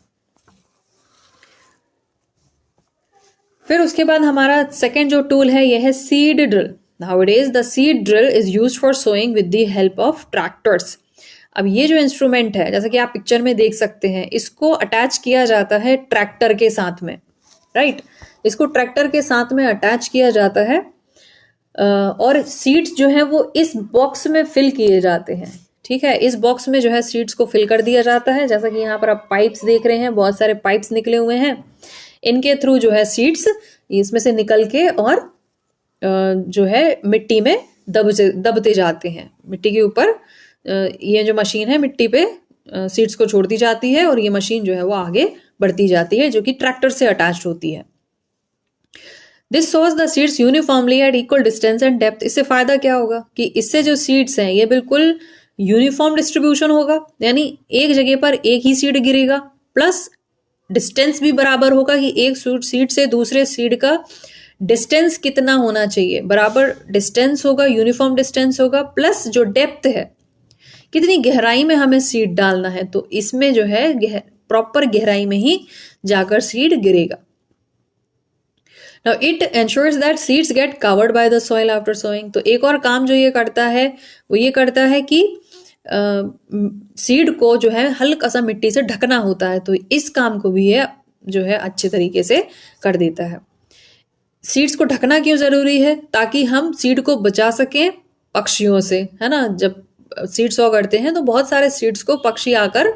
फिर उसके बाद हमारा सेकेंड जो टूल है यह है seed drill. Nowadays the seed drill is used for sowing with the help of tractors. अब ये जो इंस्ट्रूमेंट है जैसा कि आप पिक्चर में देख सकते हैं, इसको अटैच किया जाता है ट्रैक्टर के साथ में, राइट. इसको ट्रैक्टर के साथ में अटैच किया जाता है और सीड्स जो है वो इस बॉक्स में फिल किए जाते हैं. ठीक है, इस बॉक्स में जो है सीड्स को फिल कर दिया जाता है. जैसा कि यहाँ पर आप पाइप्स देख रहे हैं, बहुत सारे पाइप्स निकले हुए हैं. इनके थ्रू जो है सीड्स इसमें से निकल के और जो है मिट्टी में दबते जाते हैं. मिट्टी के ऊपर ये जो मशीन है मिट्टी पे सीड्स को छोड़ती जाती है और ये मशीन जो है वो आगे बढ़ती जाती है जो कि ट्रैक्टर से अटैच्ड होती है. This shows the seeds uniformly eight equal distance and depth. इससे फायदा क्या होगा कि इससे जो सीड्स हैं ये बिल्कुल यूनिफॉर्म डिस्ट्रीब्यूशन होगा, यानी एक जगह पर एक ही सीड गिरेगा, प्लस डिस्टेंस भी बराबर होगा कि एक सीड से दूसरे सीड का डिस्टेंस कितना होना चाहिए, बराबर डिस्टेंस होगा, यूनिफॉर्म डिस्टेंस होगा. प्लस जो डेप्थ है, कितनी गहराई में हमें सीड डालना है, तो इसमें जो है प्रॉपर गहराई में ही जाकर सीड गिरेगा. Now it ensures that seeds get covered by the soil after sowing. तो एक और काम जो ये करता है वो ये करता है कि सीड को जो है हल्का सा मिट्टी से ढकना होता है, तो इस काम को भी ये जो है अच्छे तरीके से कर देता है। सीड्स को ढकना क्यों जरूरी है? ताकि हम सीड को बचा सकें पक्षियों से, है ना। जब सीड सो करते हैं तो बहुत सारे सीड्स को पक्षी आकर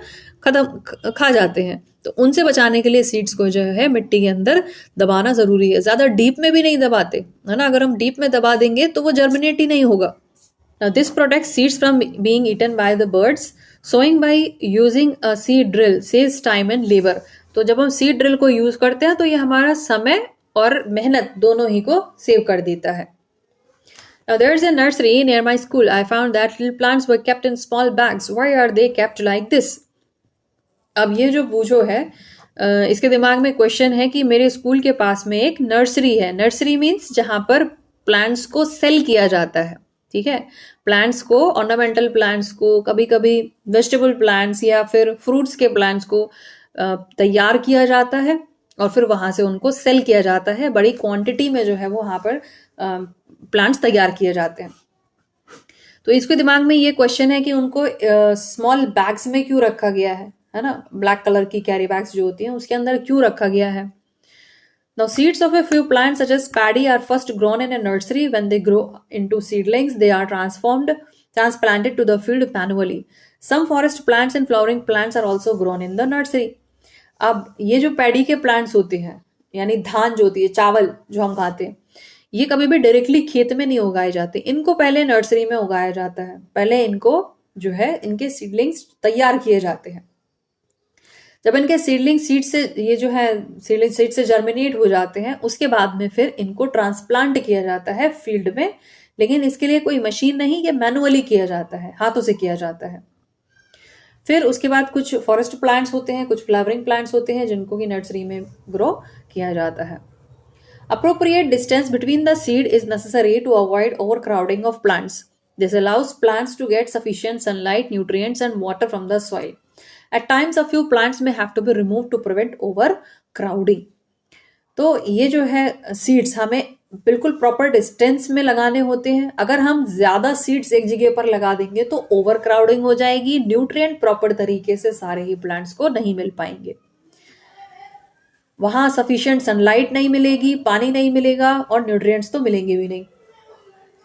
खा जाते हैं, तो उनसे बचाने के लिए सीड्स को जो है मिट्टी के अंदर दबाना जरूरी है। ज्यादा डीप में भी नहीं दबाते, है ना। अगर हम डीप में दबा देंगे तो वो जर्मिनेट ही नहीं होगा। Now this protects seeds from being eaten by the birds. Sowing by using a seed drill saves time and labor. तो जब हम सीड ड्रिल को यूज करते हैं तो ये हमारा समय और मेहनत दोनों ही को सेव कर देता है। Now there is a nursery near my school. I found that little plants were kept in small bags. Why are they kept like this? अब ये जो बूझो है इसके दिमाग में क्वेश्चन है कि मेरे स्कूल के पास में एक नर्सरी है। नर्सरी मीन्स जहां पर प्लांट्स को सेल किया जाता है, ठीक है। प्लांट्स को, ऑर्नामेंटल प्लांट्स को, कभी कभी वेजिटेबल प्लांट्स या फिर फ्रूट्स के प्लांट्स को तैयार किया जाता है और फिर वहां से उनको सेल किया जाता है। बड़ी क्वांटिटी में जो है वो वहां पर प्लांट्स तैयार किए जाते हैं। तो इसके दिमाग में ये क्वेश्चन है कि उनको स्मॉल बैग्स में क्यों रखा गया है ना। ब्लैक कलर की कैरी बैग्स जो होती हैं उसके अंदर क्यों रखा गया है। Now seeds of a few plants such as paddy are first grown in a nursery. When they grow into seedlings, they are transplanted to the field manually. Some forest plants and flowering plants are also grown in the nursery. अब ये जो पैडी के प्लांट्स होते हैं, यानी धान जो होती है, चावल जो हम खाते हैं, ये कभी भी डायरेक्टली खेत में नहीं उगाए जाते। इनको पहले नर्सरी में उगाया जाता है। पहले इनको जो है इनके सीडलिंग्स तैयार किए जाते हैं। जब इनके सीडलिंग सीड से ये जो है सीडलिंग सीड से जर्मिनेट हो जाते हैं, उसके बाद में फिर इनको ट्रांसप्लांट किया जाता है फील्ड में। लेकिन इसके लिए कोई मशीन नहीं, ये मैनुअली किया जाता है, हाथों से किया जाता है। फिर उसके बाद कुछ फॉरेस्ट प्लांट्स होते हैं, कुछ फ्लावरिंग प्लांट्स होते हैं जिनको की नर्सरी में ग्रो किया जाता है। Appropriate distance between the seed is necessary to avoid overcrowding of plants. This allows plants to get sufficient sunlight, nutrients, and water from the soil. At times, a few plants may have to be removed to prevent overcrowding. तो ये जो है सीड्स हमें बिल्कुल प्रॉपर डिस्टेंस में लगाने होते हैं। अगर हम ज्यादा सीड्स एक जगह पर लगा देंगे तो ओवरक्राउडिंग हो जाएगी, न्यूट्रिएंट प्रॉपर तरीके से सारे ही प्लांट्स को नहीं मिल पाएंगे, वहां सफिशिएंट सनलाइट नहीं मिलेगी, पानी नहीं मिलेगा और न्यूट्रिएंट्स तो मिलेंगे भी नहीं।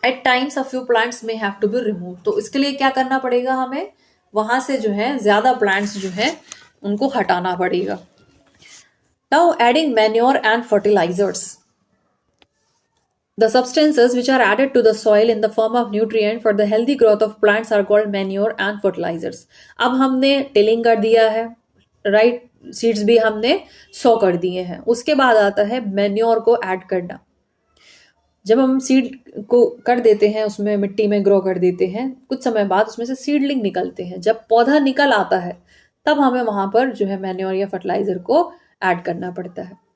At times a few plants may have to be remove. तो इसके लिए क्या करना पड़ेगा, हमें वहां से जो है ज्यादा प्लांट्स जो है उनको हटाना पड़ेगा। Now adding manure and fertilisers. The substances which are added to the soil in the form of nutrient for the healthy growth of plants are called manure and fertilizers. अब हमने टिलिंग कर दिया है, राइट, सीड्स भी हमने सो कर दिए हैं। उसके बाद आता है मैन्योर को ऐड करना। जब हम सीड को कर देते हैं, उसमें मिट्टी में ग्रो कर देते हैं, कुछ समय बाद उसमें से सीडलिंग निकलते हैं। जब पौधा निकल आता है तब हमें वहां पर जो है मैन्योर या फर्टिलाइजर को ऐड करना पड़ता है।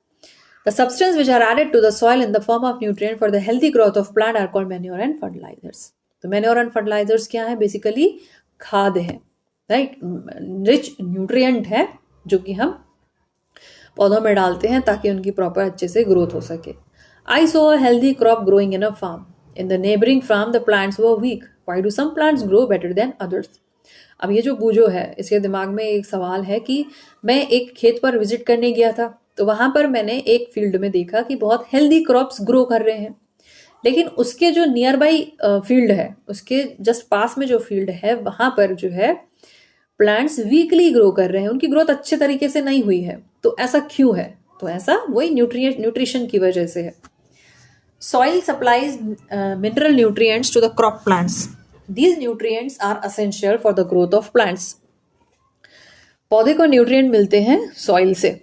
The substances which are added to the soil in the form of nutrient for the healthy growth of plant are called manure and fertilizers. तो manure and fertilizers क्या है? बेसिकली खाद है, राइट, रिच न्यूट्रिएंट है जो कि हम पौधों में डालते हैं ताकि उनकी प्रॉपर अच्छे से ग्रोथ हो सके। I saw a healthy crop growing in a farm. In the neighboring farm, the plants were weak. Why do some plants grow better than others? अब ये जो बूझो है, इसके दिमाग में एक सवाल है कि मैं एक खेत पर विजिट करने गया था, तो वहां पर मैंने एक फील्ड में देखा कि बहुत हेल्दी क्रॉप्स ग्रो कर रहे हैं, लेकिन उसके जो नियर बाई फील्ड है, उसके जस्ट पास में जो फील्ड है, वहां पर जो है प्लांट्स वीकली ग्रो कर रहे हैं, उनकी ग्रोथ अच्छे तरीके से नहीं हुई है। तो ऐसा क्यों है? तो ऐसा वही न्यूट्रिशन की वजह से है। Soil supplies mineral nutrients to the crop plants. These nutrients are essential for the growth of plants. पौधे को न्यूट्रिएंट मिलते हैं सॉइल से।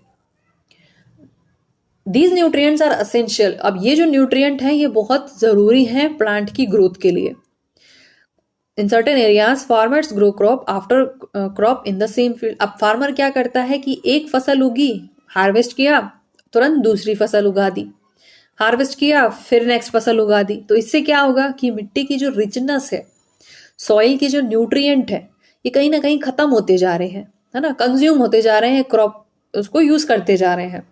These nutrients are essential. अब ये जो न्यूट्रिएंट हैं ये बहुत जरूरी हैं प्लांट की ग्रोथ के लिए। In certain areas, farmers grow crop after crop in the same field. अब फार्मर क्या करता है कि एक फसल उगी, हार्वेस्ट किया, तुरंत दूसरी फसल उगा दी, हार्वेस्ट किया, फिर नेक्स्ट फसल उगा दी। तो इससे क्या होगा कि मिट्टी की जो रिचनेस है, सॉइल की जो न्यूट्रिएंट है, ये कहीं ना कहीं खत्म होते जा रहे हैं, है ना, कंज्यूम होते जा रहे हैं, क्रॉप उसको यूज करते जा रहे हैं।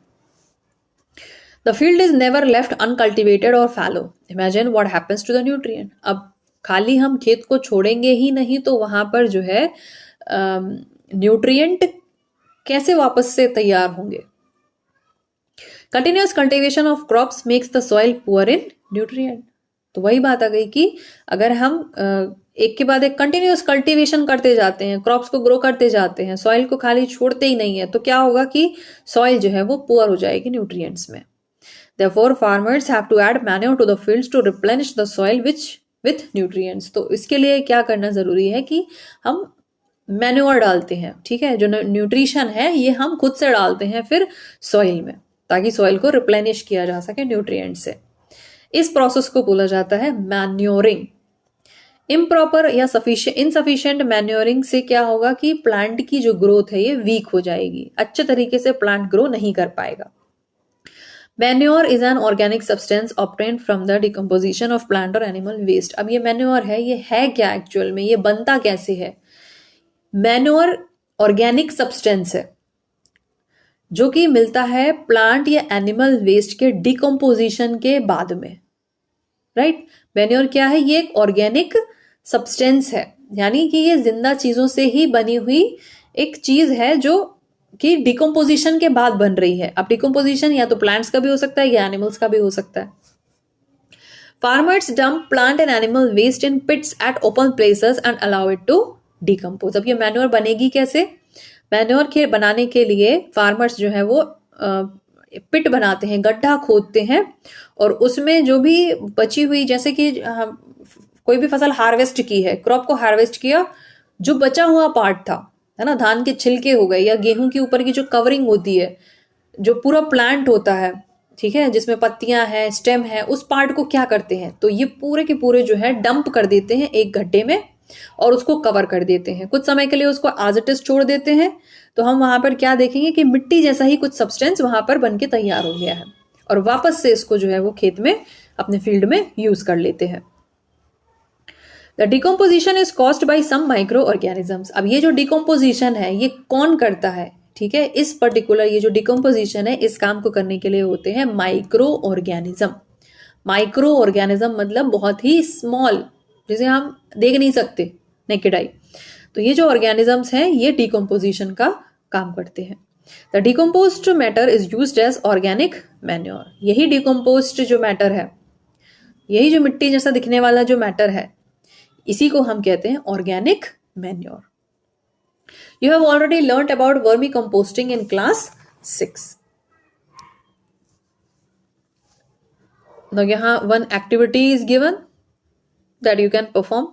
The field is never left uncultivated और fallow, imagine what happens to the nutrient. अब खाली हम खेत को छोड़ेंगे ही नहीं तो वहां पर जो है न्यूट्रिएंट कैसे वापस से तैयार होंगे। Continuous cultivation of crops makes the soil poor in nutrient. तो वही बात आ गई कि अगर हम एक के बाद एक कंटिन्यूअस कल्टीवेशन करते जाते हैं, क्रॉप्स को ग्रो करते जाते हैं, सॉइल को खाली छोड़ते ही नहीं है, तो क्या होगा कि सॉइल जो है वो पुअर हो जाएगी न्यूट्रिएंट्स में। Therefore, farmers have to add manure to the fields to replenish the soil with nutrients. तो इसके लिए क्या करना जरूरी है कि हम मैन्योर डालते हैं, ठीक है, जो न्यूट्रिशन है ये हम खुद से डालते हैं फिर सॉइल में, ताकि सॉइल को रिप्लेनिश किया जा सके न्यूट्रिएंट से। इस प्रोसेस को बोला जाता है मैन्योरिंग। इम्प्रॉपर या इनसफिशिएंट मैन्योरिंग से क्या होगा कि प्लांट की जो ग्रोथ है ये वीक हो जाएगी, अच्छे तरीके से प्लांट ग्रो नहीं कर पाएगा। Manure is an organic substance obtained from the decomposition of plant और एनिमल वेस्ट। अब ये मैन्योर है, ये है क्या एक्चुअल में, ये बनता कैसे है? मैन्योर ऑर्गेनिक सब्सटेंस है जो कि मिलता है प्लांट या एनिमल वेस्ट के डिकम्पोजिशन के बाद में, राइट। मैन्योर क्या है? ये एक ऑर्गेनिक सब्सटेंस है, यानी कि ये जिंदा चीजों से ही बनी हुई एक चीज है जो कि डिकम्पोजिशन के बाद बन रही है। अब डिकम्पोजिशन या तो प्लांट्स का भी हो सकता है या एनिमल्स का भी हो सकता है। Farmers dump plant and animal waste in pits at open places and allow it to decompose. अब ये मैन्योर बनेगी कैसे? मैन्योर के बनाने के लिए फार्मर्स जो है वो पिट बनाते हैं, गड्ढा खोदते हैं, और उसमें जो भी बची हुई, जैसे कि कोई भी फसल हार्वेस्ट की है, क्रॉप को हार्वेस्ट किया, जो बचा हुआ पार्ट था, है ना, धान के छिलके हो गए या गेहूं के ऊपर की जो कवरिंग होती है, जो पूरा प्लांट होता है, ठीक है, जिसमें पत्तियां हैं, स्टेम है, उस पार्ट को क्या करते हैं, तो ये पूरे के पूरे जो है डंप कर देते हैं एक गड्ढे में और उसको कवर कर देते हैं। कुछ समय के लिए उसको एज इट इज छोड़ देते हैं, तो हम वहां पर क्या देखेंगे कि मिट्टी जैसा ही कुछ सब्सटेंस वहां पर बन के तैयार हो गया है, और वापस से इसको जो है वो खेत में अपने फील्ड में यूज कर लेते हैं। The decomposition is caused by some micro organisms. अब ये जो डिकम्पोजिशन है ये कौन करता है, ठीक है, इस पर्टिकुलर ये जो डिकम्पोजिशन है इस काम को करने के लिए होते हैं माइक्रो ऑर्गेनिज्म। माइक्रो ऑर्गेनिज्म मतलब बहुत ही स्मॉल, जिसे हम देख नहीं सकते नेकेड आई। तो ये जो ऑर्गेनिजम्स हैं ये डिकम्पोजिशन का काम करते हैं। The decomposed matter is used as organic manure. यही डिकम्पोज्ड जो मैटर है, यही जो मिट्टी जैसा दिखने वाला जो मैटर है, इसी को हम कहते हैं organic manure. You have already learned about vermi composting in class 6। यहां one activity is given that you can perform.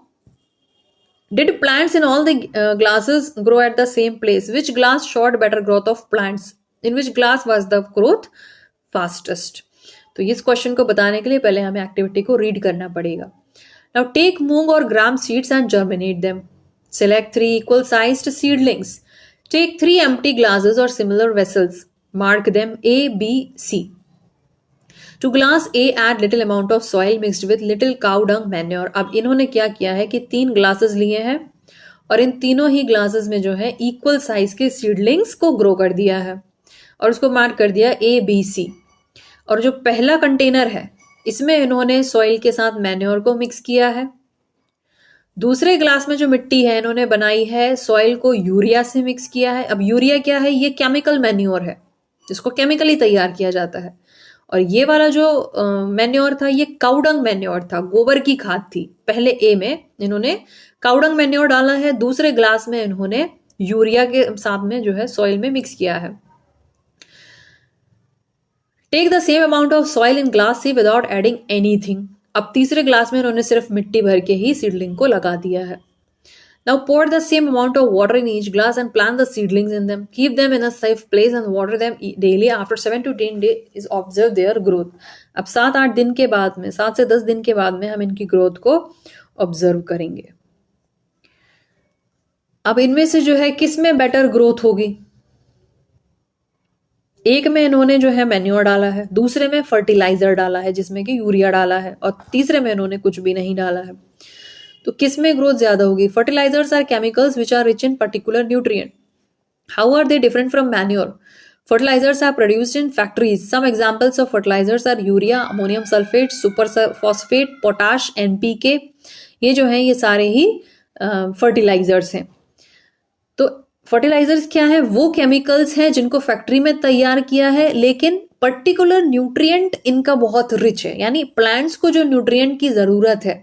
Did plants in all the glasses grow at the same place? Which glass showed better growth of plants? In which glass was the growth fastest? तो इस क्वेश्चन को बताने के लिए पहले हमें एक्टिविटी को रीड करना पड़ेगा। Now take मूंग और ग्राम seeds and germinate them. Select 3 equal sized seedlings. Take 3 empty glasses or similar vessels. Mark them A, B, C. To glass A add little amount of soil mixed with little cow dung manure. अब इन्होंने क्या किया है कि 3 ग्लासेस लिए हैं और इन तीनों ही ग्लासेस में जो है इक्वल साइज के सीडलिंग्स को ग्रो कर दिया है और उसको मार्क कर दिया A, B, C। और जो पहला कंटेनर है इसमें इन्होंने सॉइल के साथ मैन्योर को मिक्स किया है। दूसरे ग्लास में जो मिट्टी है इन्होंने बनाई है सॉइल को यूरिया से मिक्स किया है। अब यूरिया क्या है? ये केमिकल मैन्योर है, जिसको केमिकली तैयार किया जाता है। और ये वाला जो मैन्योर था ये काउडंग मैन्योर था, गोबर की खाद थी। पहले ए में इन्होंने काउडंग मैन्योर डाला है, दूसरे ग्लास में इन्होंने यूरिया के साथ में जो है सॉइल में मिक्स किया है। Take the same amount of soil in glass C without adding anything. अब तीसरे ग्लास में इन्होंने सिर्फ मिट्टी भर के ही सीडलिंग को लगा दिया है। Now pour the same amount of water in each glass and plant the seedlings in them. Keep them in a safe place and water them daily. After 7 to 10 days, observe their growth. अब 7-8 दिन के बाद में, 7 से 10 दिन के बाद में हम इनकी ग्रोथ को ऑब्जर्व करेंगे। अब इनमें से जो है किस में बेटर ग्रोथ होगी? एक में इन्होंने जो है मैन्योर डाला है, दूसरे में फर्टिलाइजर डाला है जिसमें कि यूरिया डाला है, और तीसरे में इन्होंने कुछ भी नहीं डाला है। तो किस में ग्रोथ ज्यादा होगी? Fertilisers are chemicals which are rich in particular nutrient. How are they different from manure? Fertilizers are produced in factories. Some examples of fertilizers are urea, ammonium sulfate, super phosphate, potash, NPK. ये जो है ये सारे ही फर्टिलाइजर्स हैं। तो फर्टिलाइजर्स क्या है? वो केमिकल्स हैं जिनको फैक्ट्री में तैयार किया है, लेकिन पर्टिकुलर न्यूट्रिएंट इनका बहुत रिच है, यानी प्लांट्स को जो न्यूट्रिएंट की जरूरत है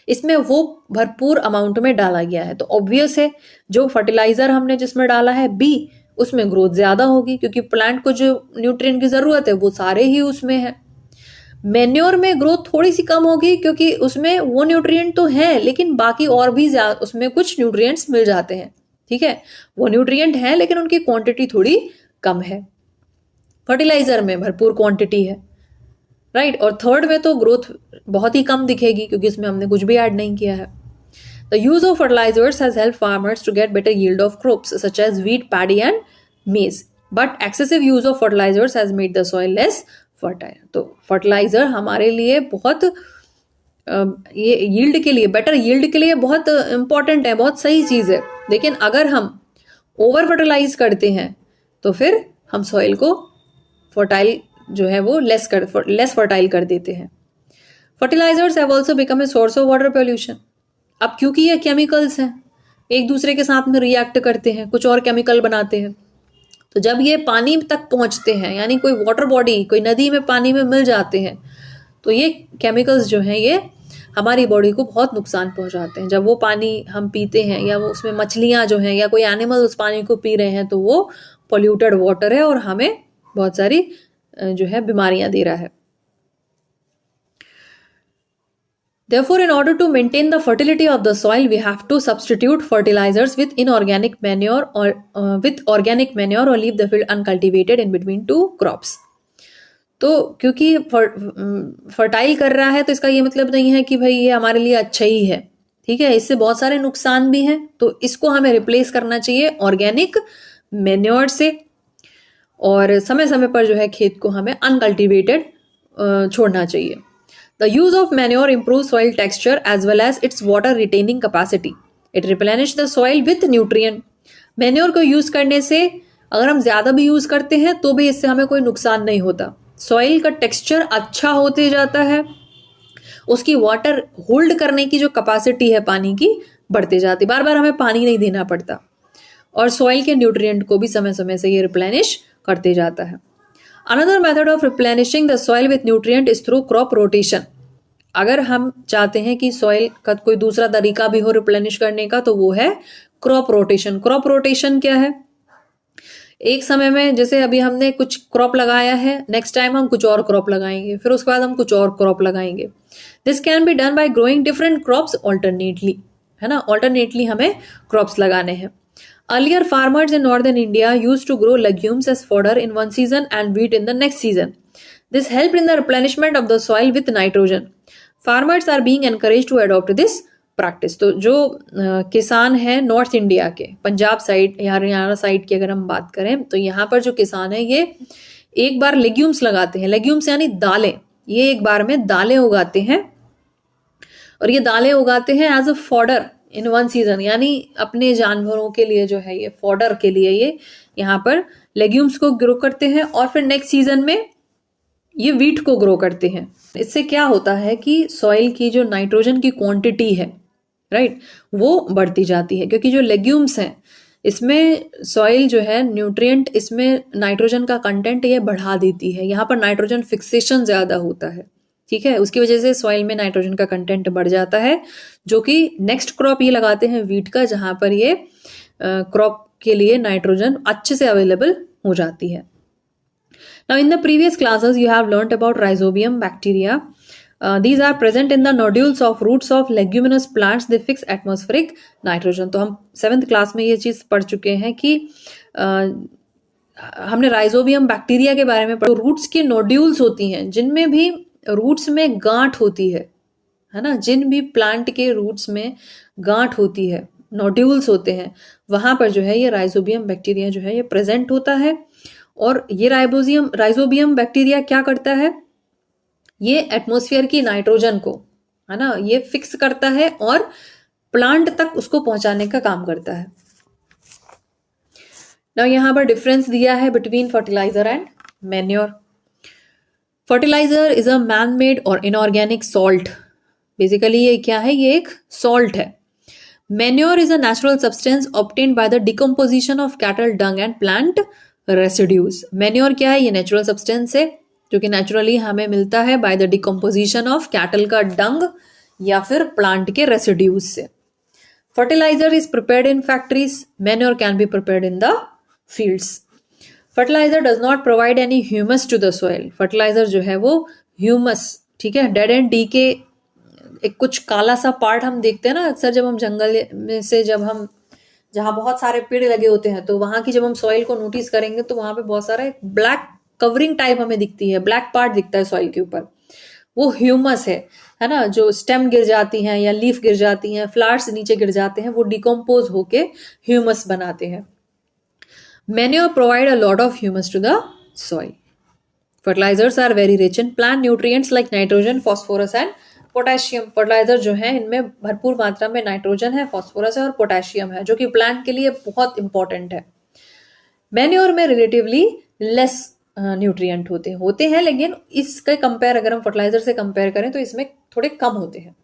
इसमें वो भरपूर अमाउंट में डाला गया है। तो ऑब्वियस है जो फर्टिलाइजर हमने जिसमें डाला है बी, उसमें ग्रोथ ज्यादा होगी, क्योंकि प्लांट को जो न्यूट्रिएंट की जरूरत है वो सारे ही उसमें है। मेन्योर में ग्रोथ थोड़ी सी कम होगी, क्योंकि उसमें वो न्यूट्रिएंट तो है लेकिन बाकी और भी उसमें कुछ न्यूट्रिएंट्स मिल जाते हैं। ठीक है, वो न्यूट्रिएंट है लेकिन उनकी क्वांटिटी थोड़ी कम है। फर्टिलाइजर में भरपूर क्वांटिटी है, राइट। और थर्ड में तो ग्रोथ बहुत ही कम दिखेगी, क्योंकि इसमें हमने कुछ भी ऐड नहीं किया है। The use of fertilisers has help farmers to get better yield of crops such as wheat, paddy and maize, but excessive use of fertilisers has made the soil less fertile. तो फर्टिलाइजर हमारे लिए बहुत ये यील्ड के लिए, बेटर यील्ड के लिए बहुत इंपॉर्टेंट है, बहुत सही चीज है, लेकिन अगर हम ओवर फर्टिलाइज करते हैं तो फिर हम सॉइल को फर्टाइल जो है वो लेस फर्टाइल कर देते हैं। Fertilisers have also become a source of water pollution. अब क्योंकि ये केमिकल्स हैं, एक दूसरे के साथ में रिएक्ट करते हैं, कुछ और केमिकल बनाते हैं, तो जब ये पानी तक पहुंचते हैं, यानी कोई वाटर बॉडी, कोई नदी में पानी में मिल जाते हैं, तो ये केमिकल्स जो हैं ये हमारी बॉडी को बहुत नुकसान पहुंचाते हैं। जब वो पानी हम पीते हैं या वो उसमें मछलियां जो हैं या कोई एनिमल उस पानी को पी रहे हैं, तो वो पोल्यूटेड वाटर है और हमें बहुत सारी जो है बीमारियां दे रहा है। Therefore, in order to maintain the fertility of the soil, we have to substitute fertilizers with inorganic manure or with organic manure or leave the field uncultivated in between two crops. तो क्योंकि फर्टाइल कर रहा है तो इसका ये मतलब नहीं है कि भाई ये हमारे लिए अच्छा ही है। ठीक है, इससे बहुत सारे नुकसान भी हैं, तो इसको हमें रिप्लेस करना चाहिए ऑर्गेनिक मैन्योर से, और समय समय पर जो है खेत को हमें अनकल्टिवेटेड छोड़ना चाहिए। The use of manure improves soil texture as well as its water retaining capacity. It replenishes the soil with nutrient. Manure को यूज करने से अगर हम ज्यादा भी यूज करते हैं तो भी इससे हमें कोई नुकसान नहीं होता। सॉइल का टेक्सचर अच्छा होते जाता है, उसकी वाटर होल्ड करने की जो कैपेसिटी है पानी की बढ़ते जाती, बार बार हमें पानी नहीं देना पड़ता, और सॉइल के न्यूट्रिएंट को भी समय समय से ये रिप्लेनिश करते जाता है। Another method of replenishing the soil with nutrient is through crop rotation. अगर हम चाहते हैं कि सॉइल का कोई दूसरा तरीका भी हो रिप्लेनिश करने का, तो वो है क्रॉप रोटेशन। क्रॉप रोटेशन क्या है? एक समय में जैसे अभी हमने कुछ क्रॉप लगाया है, नेक्स्ट टाइम हम कुछ और क्रॉप लगाएंगे, फिर उसके बाद हम कुछ और क्रॉप लगाएंगे। This can be done by growing different crops alternately, है ना, ऑल्टरनेटली हमें क्रॉप्स लगाने हैं। Earlier, farmers in northern India used to grow legumes as fodder in one season and wheat in the next season. This helped in the replenishment of the soil with nitrogen. Farmers are being encouraged to adopt this practice. तो जो किसान हैं नॉर्थ इंडिया के, पंजाब साइड या हरियाणा साइड की अगर हम बात करें, तो यहाँ पर जो किसान है ये एक बार लेग्यूम्स लगाते हैं। लेग्यूम्स यानी दालें, ये एक बार में दालें उगाते हैं, और ये दालें उगाते हैं as a fodder in one season, यानी अपने जानवरों के लिए जो है ये फॉडर के लिए ये यहाँ पर लेग्यूम्स को ग्रो करते हैं, और फिर नेक्स्ट सीजन में ये व्हीट को ग्रो करते हैं। इससे क्या होता है कि सॉइल की जो नाइट्रोजन की क्वांटिटी है, राइट, वो बढ़ती जाती है, क्योंकि जो लेग्यूम्स हैं इसमें सॉइल जो है न्यूट्रिएंट, इसमें नाइट्रोजन का कंटेंट ये बढ़ा देती है। यहाँ पर नाइट्रोजन फिक्सेशन ज्यादा होता है, ठीक है, उसकी वजह से सॉइल में नाइट्रोजन का कंटेंट बढ़ जाता है, जो कि नेक्स्ट क्रॉप ये लगाते हैं व्हीट का, जहां पर ये क्रॉप के लिए नाइट्रोजन अच्छे से अवेलेबल हो जाती है। Now in the previous classes you have learned about rhizobium bacteria. These are present in the nodules of roots of leguminous plants. They fix atmospheric nitrogen. तो हम 7th क्लास में ये चीज पढ़ चुके हैं कि हमने राइजोबियम बैक्टीरिया के बारे में पढ़ा। रूट्स की नोड्यूल्स होती हैं, जिनमें भी रूट्स में गांठ होती है ना, जिन भी प्लांट के रूट्स में गांठ होती है, नोड्यूल्स होते हैं, वहां पर जो है ये राइजोबियम बैक्टीरिया जो है ये प्रेजेंट होता है। और ये राइजोबियम बैक्टीरिया क्या करता है, ये एटमॉस्फेयर की नाइट्रोजन को, है ना, ये फिक्स करता है और प्लांट तक उसको पहुंचाने का काम करता है। नाउ यहाँ पर डिफरेंस दिया है between fertiliser and manure. Fertiliser is a man made और इनऑर्गेनिक सॉल्ट. बेसिकली ये क्या है, ये एक सॉल्ट है. Manure is a natural substance obtained by the decomposition of cattle dung and plant residues. Manure क्या है, ये नेचुरल सब्सटेंस है जो कि नेचुरली हमें मिलता है by the decomposition of cattle का डंग या फिर प्लांट के रेसिड्यूज से. Fertiliser is prepared in factories. Manure can be prepared in the fields. Fertiliser does not provide any humus to the soil. Fertiliser जो है वो ह्यूमस, ठीक है, डेड एंड डी के एक कुछ काला सा पार्ट हम देखते हैं ना अक्सर जब हम जंगल में से, जब हम जहाँ बहुत सारे पेड़ लगे होते हैं तो वहां की जब हम सॉइल को नोटिस करेंगे तो वहां पे बहुत सारा ब्लैक कवरिंग टाइप हमें दिखती है, ब्लैक पार्ट दिखता है सॉइल के ऊपर. वो ह्यूमस है ना. जो स्टेम गिर जाती हैं या लीफ गिर जाती हैं, फ्लावर्स नीचे गिर जाते हैं, वो डिकम्पोज होके ह्यूमस बनाते हैं. Manure provide a lot of humus to the soil. Fertilizers are very rich in plant nutrients like nitrogen, phosphorus and potassium. Fertiliser जो है इनमें भरपूर मात्रा में नाइट्रोजन है, फॉस्फोरस है और पोटेशियम है जो कि प्लांट के लिए बहुत इंपॉर्टेंट है. मैन्योर में रिलेटिवली लेस न्यूट्रिएंट होते हैं लेकिन इसके कंपेयर अगर हम फर्टिलाइजर से कंपेयर करें तो इसमें थोड़े कम होते हैं.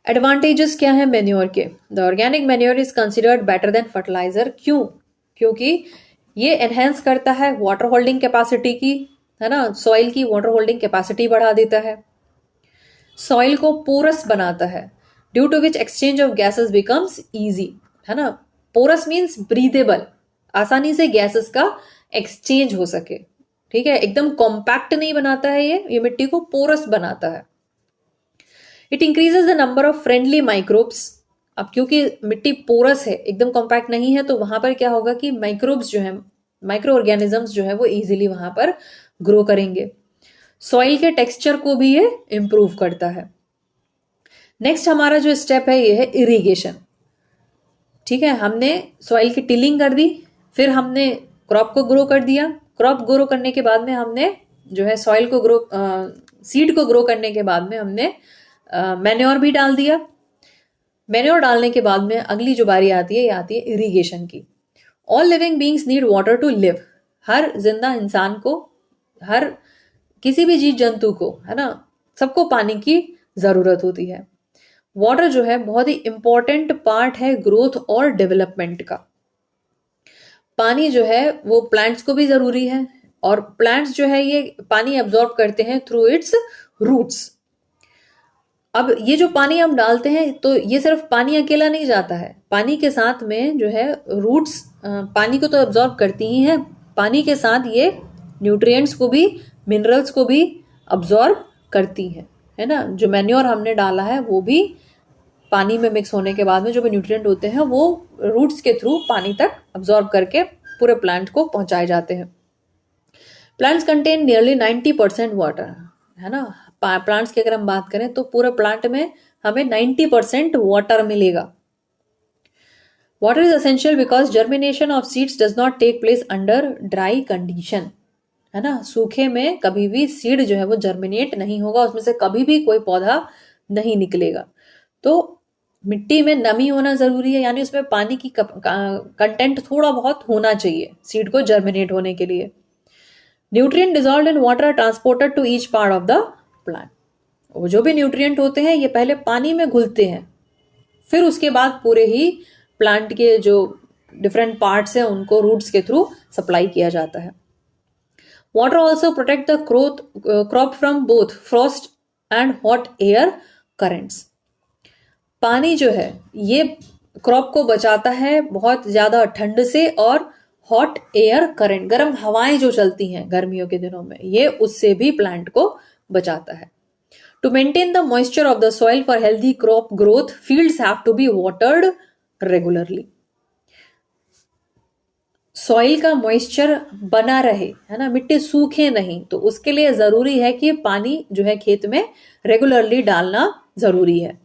एडवांटेजेस क्या है मैन्योर के? The organic manure is considered better than fertiliser. क्यों? क्योंकि ये एनहेंस करता है वाटर होल्डिंग कैपेसिटी की, है ना, सॉइल की वाटर होल्डिंग कैपेसिटी बढ़ा देता है. सॉइल को पोरस बनाता है, due to which exchange of gases becomes easy, है ना. पोरस मीन्स ब्रीदेबल, आसानी से गैसेस का एक्सचेंज हो सके, ठीक है. एकदम कॉम्पैक्ट नहीं बनाता है ये मिट्टी को पोरस बनाता है. It increases the number of friendly microbes. अब क्योंकि मिट्टी पोरस है, एकदम कॉम्पैक्ट नहीं है, तो वहां पर क्या होगा कि माइक्रोब्स जो है, माइक्रो ऑर्गेनिजम्स जो है वो इजीली वहां पर ग्रो करेंगे. सॉइल के टेक्सचर को भी ये इंप्रूव करता है. नेक्स्ट हमारा जो स्टेप है ये है इरिगेशन. ठीक है, हमने सॉइल की टिलिंग कर दी, फिर हमने क्रॉप को ग्रो कर दिया. क्रॉप ग्रो करने के बाद में हमने जो है सॉइल को ग्रो, सीड को ग्रो करने के बाद में हमने मैन्योर भी डाल दिया. मैन्योर डालने के बाद में अगली जो बारी आती है ये आती है इरिगेशन की. All living beings need water to live. हर जिंदा इंसान को, हर किसी भी जीव जंतु को, है ना, सबको पानी की जरूरत होती है. वाटर जो है बहुत ही इंपॉर्टेंट पार्ट है ग्रोथ और डेवलपमेंट का. पानी जो है वो प्लांट्स को भी जरूरी है और प्लांट्स जो है ये पानी एब्जॉर्ब करते हैं थ्रू इट्स रूट्स. अब ये जो पानी हम डालते हैं तो ये सिर्फ पानी अकेला नहीं जाता है, पानी के साथ में जो है रूट्स पानी को तो एब्जॉर्ब करती ही हैं, पानी के साथ ये न्यूट्रिएंट्स को भी, मिनरल्स को भी अब्जॉर्ब करती हैं, है ना. जो मैन्योर हमने डाला है वो भी पानी में मिक्स होने के बाद में जो भी न्यूट्रिएंट होते हैं वो रूट्स के थ्रू पानी तक अब्जॉर्ब करके पूरे प्लांट को पहुंचाए जाते हैं. प्लांट्स कंटेन नियरली 90% वाटर, है ना. प्लांट्स की अगर हम बात करें तो पूरे प्लांट में हमें 90% वाटर मिलेगा. Water is essential because germination of seeds does not take place under dry condition, है ना. सूखे में कभी भी सीड जो है वो जर्मिनेट नहीं होगा, उसमें से कभी भी कोई पौधा नहीं निकलेगा. तो मिट्टी में नमी होना जरूरी है, यानी उसमें पानी की कंटेंट थोड़ा बहुत होना चाहिए सीड को जर्मिनेट होने के लिए. Nutrient dissolved in water transported to each part of the plant. वो जो भी न्यूट्रिएंट होते हैं ये पहले पानी में घुलते हैं, फिर उसके बाद पूरे ही प्लांट के जो डिफरेंट पार्ट्स हैं उनको रूट्स के थ्रू सप्लाई किया जाता है. Water also protect the crop from both Frost and hot air currents. पानी जो है ये क्रॉप को बचाता है बहुत ज्यादा ठंड से और हॉट एयर करंट, गर्म हवाएं जो चलती हैं गर्मियों के दिनों में, ये उससे भी प्लांट को बचाता है. To maintain the moisture of the soil for healthy crop growth, fields have to be watered regularly. Soil का मॉइस्चर बना रहे, है ना, मिट्टी सूखे नहीं, तो उसके लिए जरूरी है कि पानी जो है खेत में रेगुलरली डालना जरूरी है.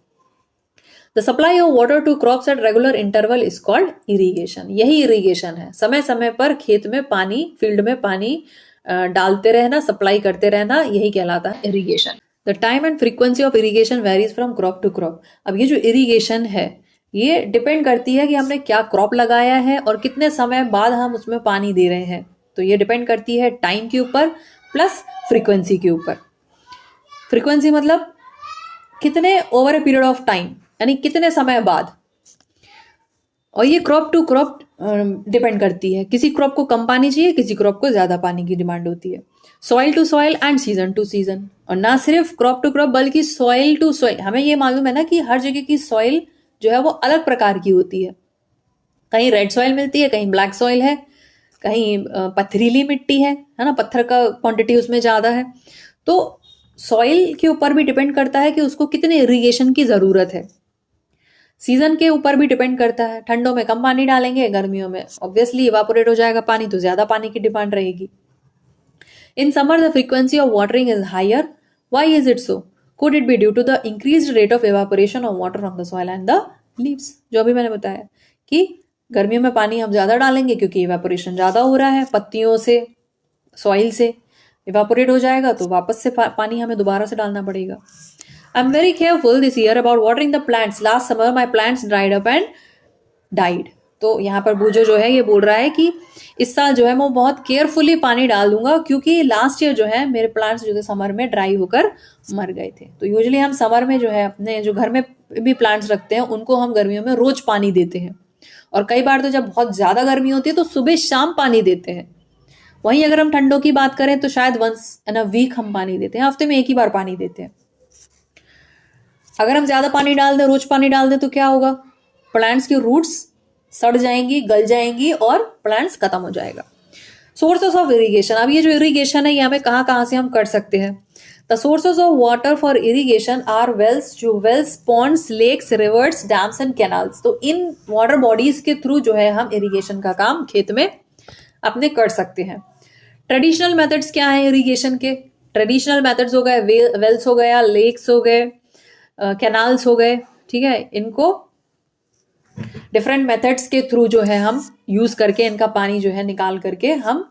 The supply of water to crops at regular interval is called irrigation. यही इरिगेशन है, समय समय पर खेत में पानी, फील्ड में पानी डालते रहना, सप्लाई करते रहना, यही कहलाता है irrigation. The time and frequency of irrigation varies from crop to crop. अब ये जो इरिगेशन है ये डिपेंड करती है कि हमने क्या क्रॉप लगाया है और कितने समय बाद हम उसमें पानी दे रहे हैं। तो ये डिपेंड करती है टाइम के ऊपर प्लस फ्रीक्वेंसी के ऊपर। फ्रीक्वेंसी मतलब कितने over a period of time, यानी कितने समय बाद। और ये क्रॉप टू क्रॉप डिपेंड करती है, किसी क्रॉप को कम पानी चाहिए, किसी क्रॉप को ज्यादा पानी की डिमांड होती है। Soil to soil and season to season, और ना सिर्फ क्रॉप टू क्रॉप बल्कि सॉइल टू सॉइल। हमें ये मालूम है ना कि हर जगह की सॉइल जो है वो अलग प्रकार की होती है। कहीं रेड सॉइल मिलती है, कहीं ब्लैक सॉइल है, कहीं पथरीली मिट्टी है ना, पत्थर का क्वांटिटी उसमें ज्यादा है। तो सॉइल के ऊपर भी डिपेंड करता है कि उसको कितने इरिगेशन की जरूरत है। सीजन के ऊपर भी डिपेंड करता है, ठंडों में कम पानी डालेंगे, गर्मियों में ऑब्वियसली इवापोरेट हो जाएगा पानी, तो ज्यादा पानी की डिमांड रहेगी। In summer the frequency of watering is higher. Why is it so? Could it be due to the increased rate of evaporation of water from the soil and the leaves? जो अभी मैंने बताया कि गर्मियों में पानी हम ज्यादा डालेंगे क्योंकि इवापोरेशन ज्यादा हो रहा है, पत्तियों से, सॉइल से इवापोरेट हो जाएगा, तो वापस से पानी हमें दोबारा से डालना पड़ेगा। I'm very careful this year about watering the plants. Last summer my plants dried up and died. तो यहाँ पर बूजो जो है ये बोल रहा है कि इस साल जो है मैं बहुत केयरफुली पानी डाल दूंगा क्योंकि लास्ट ईयर जो है मेरे प्लांट्स जो थे समर में ड्राई होकर मर गए थे। तो यूजुअली हम समर में जो है अपने जो घर में भी प्लांट्स रखते हैं उनको हम गर्मियों में रोज पानी देते हैं, और कई बार तो जब बहुत ज्यादा गर्मी होती है तो सुबह शाम पानी देते हैं। वहीं अगर हम ठंडों की बात करें तो शायद वंस इन अ वीक हम पानी देते हैं, हफ्ते में एक ही बार पानी देते हैं। अगर हम ज्यादा पानी डाल दें, रोज पानी डाल दें, तो क्या होगा? प्लांट्स की रूट्स सड़ जाएंगी, गल जाएंगी और प्लांट्स खत्म हो जाएगा। सोर्सेस ऑफ इरिगेशन, अब ये जो इरिगेशन है ये हमें कहाँ कहाँ से हम कर सकते हैं? The sources of water for irrigation are wells, जो wells, ponds, lakes, rivers, dams and canals. तो इन वाटर बॉडीज के थ्रू जो है हम इरिगेशन का काम खेत में अपने कर सकते हैं। ट्रेडिशनल मेथड्स क्या है इरिगेशन के? ट्रेडिशनल मेथड्स हो गए, वेल्स हो गया, लेक्स हो गए, कैनाल्स हो गए, ठीक है। इनको डिफरेंट मेथड्स के थ्रू जो है हम यूज करके इनका पानी जो है निकाल करके हम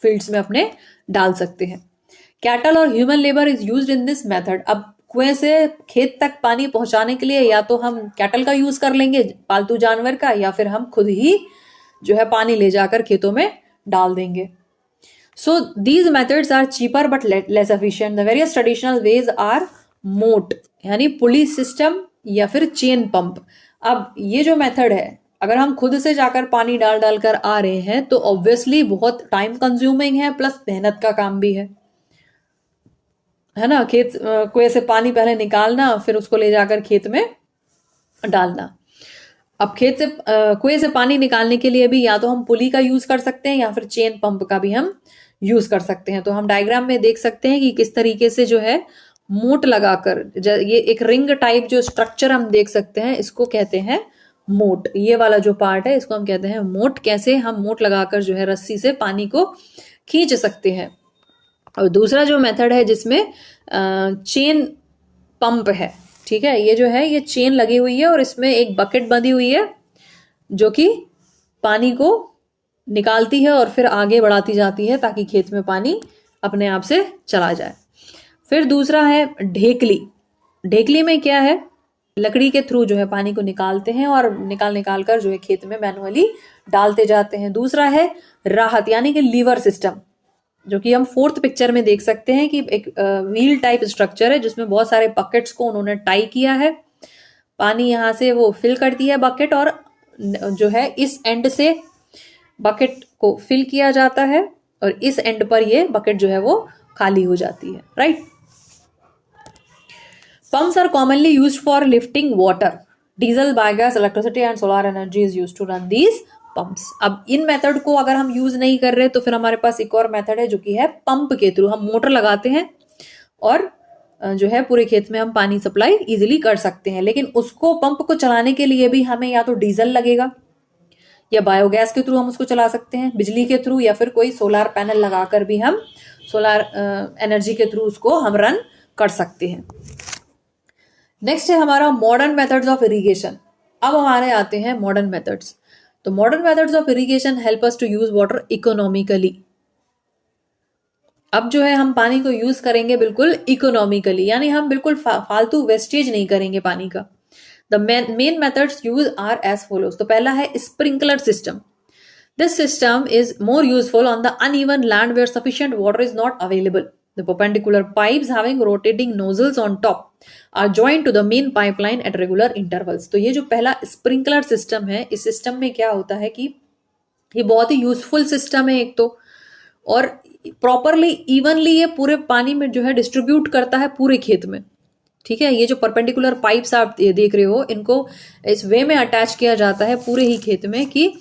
फील्ड्स में अपने डाल सकते हैं। कैटल और human labour is used in this method. अब कुएं से खेत तक पानी पहुंचाने के लिए या तो हम कैटल का यूज कर लेंगे, पालतू जानवर का, या फिर हम खुद ही जो है पानी ले जाकर खेतों में डाल देंगे। So these methods are cheaper but less efficient. The various traditional ways are moat, यानी पुली सिस्टम या फिर चेन पंप। अब ये जो मेथड है, अगर हम खुद से जाकर पानी डाल डाल कर आ रहे हैं तो ऑब्वियसली बहुत टाइम कंज्यूमिंग है, प्लस मेहनत का काम भी है ना। खेत कुएं से पानी पहले निकालना, फिर उसको ले जाकर खेत में डालना। अब खेत से कुएं से पानी निकालने के लिए भी या तो हम पुली का यूज कर सकते हैं या फिर चेन पंप का भी हम यूज कर सकते हैं। तो हम डायग्राम में देख सकते हैं कि किस तरीके से जो है मोट लगाकर, ये एक रिंग टाइप जो स्ट्रक्चर हम देख सकते हैं, इसको कहते हैं मोट। ये वाला जो पार्ट है इसको हम कहते हैं मोट। कैसे हम मोट लगाकर जो है रस्सी से पानी को खींच सकते हैं। और दूसरा जो मेथड है जिसमें चेन पंप है, ठीक है, ये जो है ये चेन लगी हुई है और इसमें एक बकेट बंधी हुई है जो कि पानी को निकालती है और फिर आगे बढ़ाती जाती है ताकि खेत में पानी अपने आप से चला जाए। फिर दूसरा है ढेकली। ढेकली में क्या है? लकड़ी के थ्रू जो है पानी को निकालते हैं और निकाल कर जो है खेत में मैनुअली डालते जाते हैं। दूसरा है राहत, यानी कि लीवर सिस्टम, जो कि हम फोर्थ पिक्चर में देख सकते हैं कि एक व्हील टाइप स्ट्रक्चर है जिसमें बहुत सारे बकेट्स को उन्होंने टाई किया है। पानी यहाँ से वो फिल करती है बकेट, और जो है इस एंड से बकेट को फिल किया जाता है और इस एंड पर ये बकेट जो है वो खाली हो जाती है, right. Pumps are commonly used for lifting water. Diesel, biogas, electricity and solar energy is used to run these pumps. अब इन मेथड को अगर हम यूज नहीं कर रहे तो फिर हमारे पास एक और मेथड है जो कि है पंप के थ्रू। हम मोटर लगाते हैं और जो है पूरे खेत में हम पानी सप्लाई इजीली कर सकते हैं। लेकिन उसको पंप को चलाने के लिए भी हमें या तो डीजल लगेगा या बायोगैस के थ्रू हम उसको चला सकते हैं, बिजली के थ्रू, या फिर कोई सोलार पैनल लगाकर भी हम सोलार एनर्जी के थ्रू उसको हम रन कर सकते हैं। नेक्स्ट है हमारा मॉडर्न मेथड्स ऑफ इरिगेशन। अब हमारे आते हैं मॉडर्न मेथड्स। तो modern methods of irrigation help us to use water economically. अब जो है हम पानी को यूज करेंगे बिल्कुल इकोनॉमिकली, यानी हम बिल्कुल फालतू वेस्टेज नहीं करेंगे पानी का। The the main methods use are as follows. तो पहला है sprinkler system. This system is more useful on the uneven land where sufficient water is not available. The perpendicular pipes having rotating nozzles on top are joined to the main pipeline at regular intervals। तो ये जो पहला स्प्रिंकलर सिस्टम है, इस सिस्टम में क्या होता है कि ये बहुत ही यूजफुल सिस्टम है एक तो, और प्रॉपरली इवनली ये पूरे पानी में जो है डिस्ट्रीब्यूट करता है पूरे खेत में। ठीक है, ये जो परपेंडिकुलर पाइप्स आप देख रहे हो, इनको इस वे में अटैच किया जाता है पूरे ही खेत में कि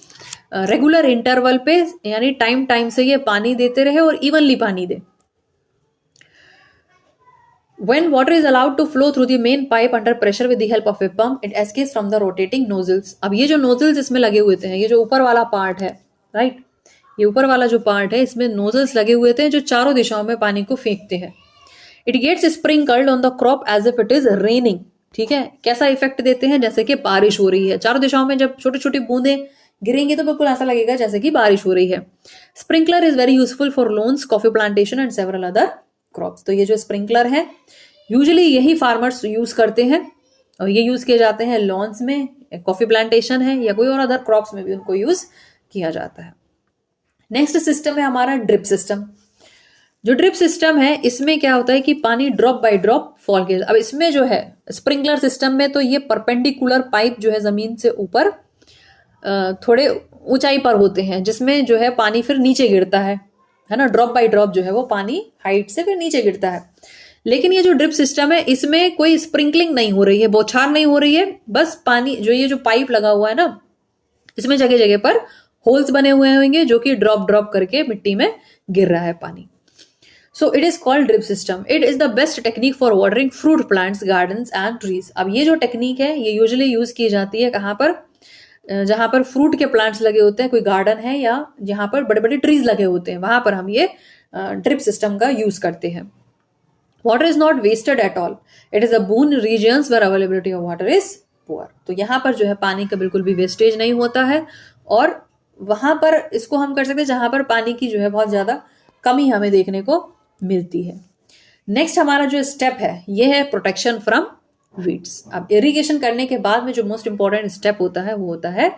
रेगुलर इंटरवल पे, यानी टाइम टाइम से ये पानी देते रहे और इवनली पानी दे। When water is allowed to flow through the main pipe under pressure with the help of a pump, it escapes from the rotating nozzles। अब ये जो nozzles इसमें लगे हुए थे, ये जो ऊपर वाला पार्ट है, राइट, ये ऊपर वाला जो पार्ट है, इसमें nozzles लगे हुए थे जो चारों दिशाओं में पानी को फेंकते हैं। It gets sprinkled on the crop as if it is raining। ठीक है, कैसा इफेक्ट देते हैं, जैसे कि बारिश हो रही है। चारों दिशाओं में जब छोटी छोटी बूंदें गिरेंगी तो बिल्कुल ऐसा लगेगा जैसे कि बारिश हो रही है। Sprinkler is very useful for loans, coffee plantation and several other crops. तो ये जो स्प्रिंकलर है यूजुअली यही फार्मर्स यूज करते हैं, और ये यूज किए जाते हैं लॉन्स में, कॉफी प्लांटेशन है या कोई और अदर क्रॉप्स में भी उनको यूज किया जाता है। नेक्स्ट सिस्टम है हमारा ड्रिप सिस्टम। जो ड्रिप सिस्टम है, इसमें क्या होता है कि पानी ड्रॉप बाय ड्रॉप फॉल किया। अब इसमें जो है स्प्रिंकलर सिस्टम में तो ये परपेंडिकुलर पाइप जो है जमीन से ऊपर थोड़े ऊंचाई पर होते हैं, जिसमें जो है पानी फिर नीचे गिरता है ना, ड्रॉप बाय ड्रॉप जो है वो पानी हाइट से फिर नीचे गिरता है। लेकिन ये जो ड्रिप सिस्टम है, इसमें कोई स्प्रिंकलिंग नहीं हो रही है, बौछार नहीं हो रही है, बस पानी जो ये जो पाइप लगा हुआ है ना, इसमें जगह जगह पर होल्स बने हुए होंगे जो कि ड्रॉप ड्रॉप करके मिट्टी में गिर रहा है पानी। So it is called drip system. It is the best technique for watering fruit plants, gardens and trees. अब ये जो टेक्निक है ये यूजुअली यूज की जाती है कहाँ पर, जहां पर फ्रूट के प्लांट्स लगे होते हैं, कोई गार्डन है या जहां पर बड़े बड़े ट्रीज लगे होते हैं, वहां पर हम ये ड्रिप सिस्टम का यूज करते हैं। Water is not wasted at all, it is a boon regions where availability of water is poor. तो यहाँ पर जो है पानी का बिल्कुल भी वेस्टेज नहीं होता है, और वहां पर इसको हम कर सकते हैं जहां पर पानी की जो है बहुत ज्यादा कमी हमें देखने को मिलती है। नेक्स्ट हमारा जो स्टेप है ये है प्रोटेक्शन फ्रॉम वीड्स। अब इरिगेशन करने के बाद में जो मोस्ट इंपॉर्टेंट स्टेप होता है वो होता है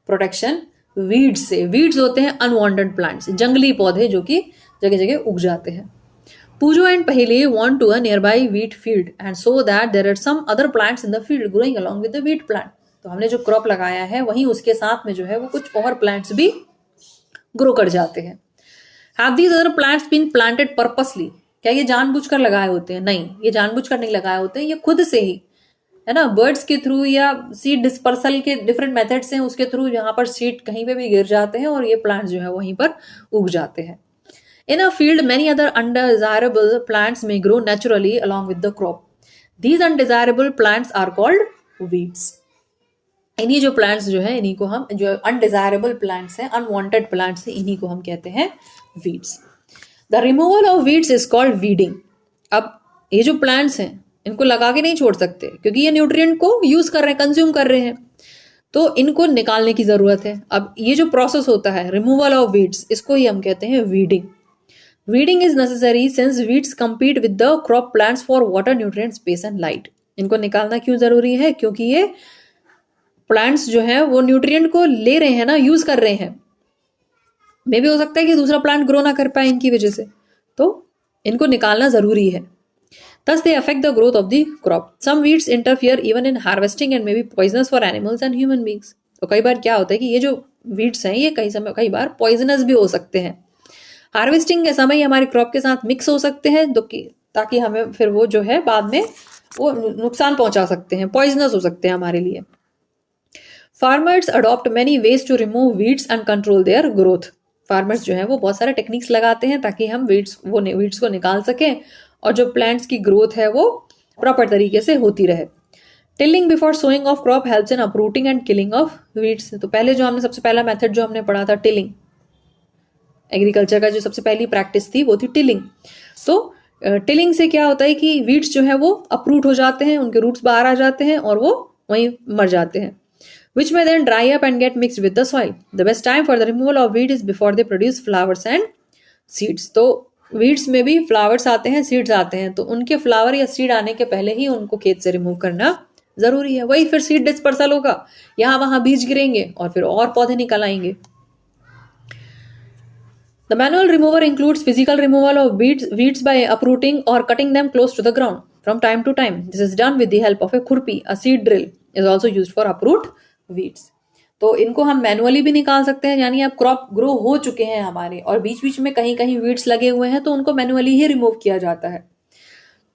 प्रोटेक्शन वीड्स से। वीड्स होते हैं अनवांटेड प्लांट्स, जंगली पौधे जो कि जगह जगह उग जाते हैं। Pujo and Paheli went to a nearby wheat field and saw that there are some other plants in the field growing along with the wheat plant। तो हमने जो क्रॉप लगाया है वहीं उसके साथ में जो है वो कुछ और प्लांट्स भी ग्रो कर जाते हैं। Have these other plants been planted purposely? क्या ये जानबूझकर लगाए होते हैं? नहीं, ये जानबूझकर नहीं लगाए होते हैं, ये खुद से ही है ना, बर्ड्स के थ्रू या सीड डिस्पर्सल के डिफरेंट मेथड्स हैं, उसके थ्रू यहाँ पर सीड कहीं पे भी गिर जाते हैं और ये प्लांट्स जो है वहीं पर उग जाते हैं। In a field, many other undesirable plants may grow naturally along with the crop. These undesirable plants are called weeds. इन्हीं जो plants जो है, इन्हीं को हम, जो undesirable plants हैं, unwanted plants हैं, इन्हीं को हम कहते हैं weeds. The removal of weeds is called weeding. अब ये जो plants हैं, इनको लगा के नहीं छोड़ सकते क्योंकि ये न्यूट्रिएंट को यूज कर रहे हैं, कंज्यूम कर रहे हैं, तो इनको निकालने की जरूरत है। अब ये जो प्रोसेस होता है रिमूवल ऑफ वीड्स, इसको ही हम कहते हैं weeding. Weeding is necessary since weeds compete with the crop plants for water, nutrient, space and light। इनको निकालना क्यों जरूरी है? क्योंकि ये प्लांट्स जो है वो न्यूट्रिएंट को ले रहे हैं ना, यूज कर रहे हैं। मे भी हो सकता है कि दूसरा प्लांट ग्रो ना कर पाए इनकी वजह से, तो इनको निकालना जरूरी है। Thus they affect the growth of the crop. Some weeds interfere even in harvesting and may be poisonous for animals and human beings। तो कई बार क्या होता है कि ये जो weeds हैं ये कई बार पॉइजनस भी हो सकते हैं। हार्वेस्टिंग के समय हमारे क्रॉप के साथ मिक्स हो सकते हैं, ताकि हमें फिर वो जो है बाद में वो नुकसान पहुंचा सकते हैं, पॉइजनस हो सकते हैं हमारे लिए। Farmers adopt many ways to remove weeds and control their growth. Farmers जो है वो बहुत सारे टेक्निक्स लगाते हैं ताकि हम वीड्स को निकाल सकें और जो प्लांट्स की ग्रोथ है वो प्रॉपर तरीके से होती रहे। Tilling before sowing of crop helps in uprooting and killing of weeds. तो पहले जो हमने सबसे पहला मेथड जो हमने पढ़ा था टिलिंग, एग्रीकल्चर का जो सबसे पहली प्रैक्टिस थी वो थी टिलिंग। तो टिलिंग से क्या होता है कि वीड्स जो है वो अपरूट हो जाते हैं, उनके रूट्स बाहर आ जाते हैं और वो वहीं मर जाते हैं। which may then dry up and get mixed with the soil. The best time for the removal of weed is before they produce flowers and seeds. तो weeds में भी flowers आते हैं, seeds आते हैं, तो उनके flower या seed आने के पहले ही उनको खेत से remove करना जरूरी है। वही फिर सीड डिस्पर्सल होगा, यहाँ वहां बीज गिरेंगे और फिर और पौधे निकल आएंगे। The manual remover includes physical removal of weeds by uprooting or cutting them close to the ground from time to time. This is done with the help of a khurpi. A seed drill is also used for uproot weeds. तो इनको हम मैनुअली भी निकाल सकते हैं, यानी अब क्रॉप ग्रो हो चुके हैं हमारे और बीच बीच में कहीं कहीं वीड्स लगे हुए हैं तो उनको मैनुअली ही रिमूव किया जाता है।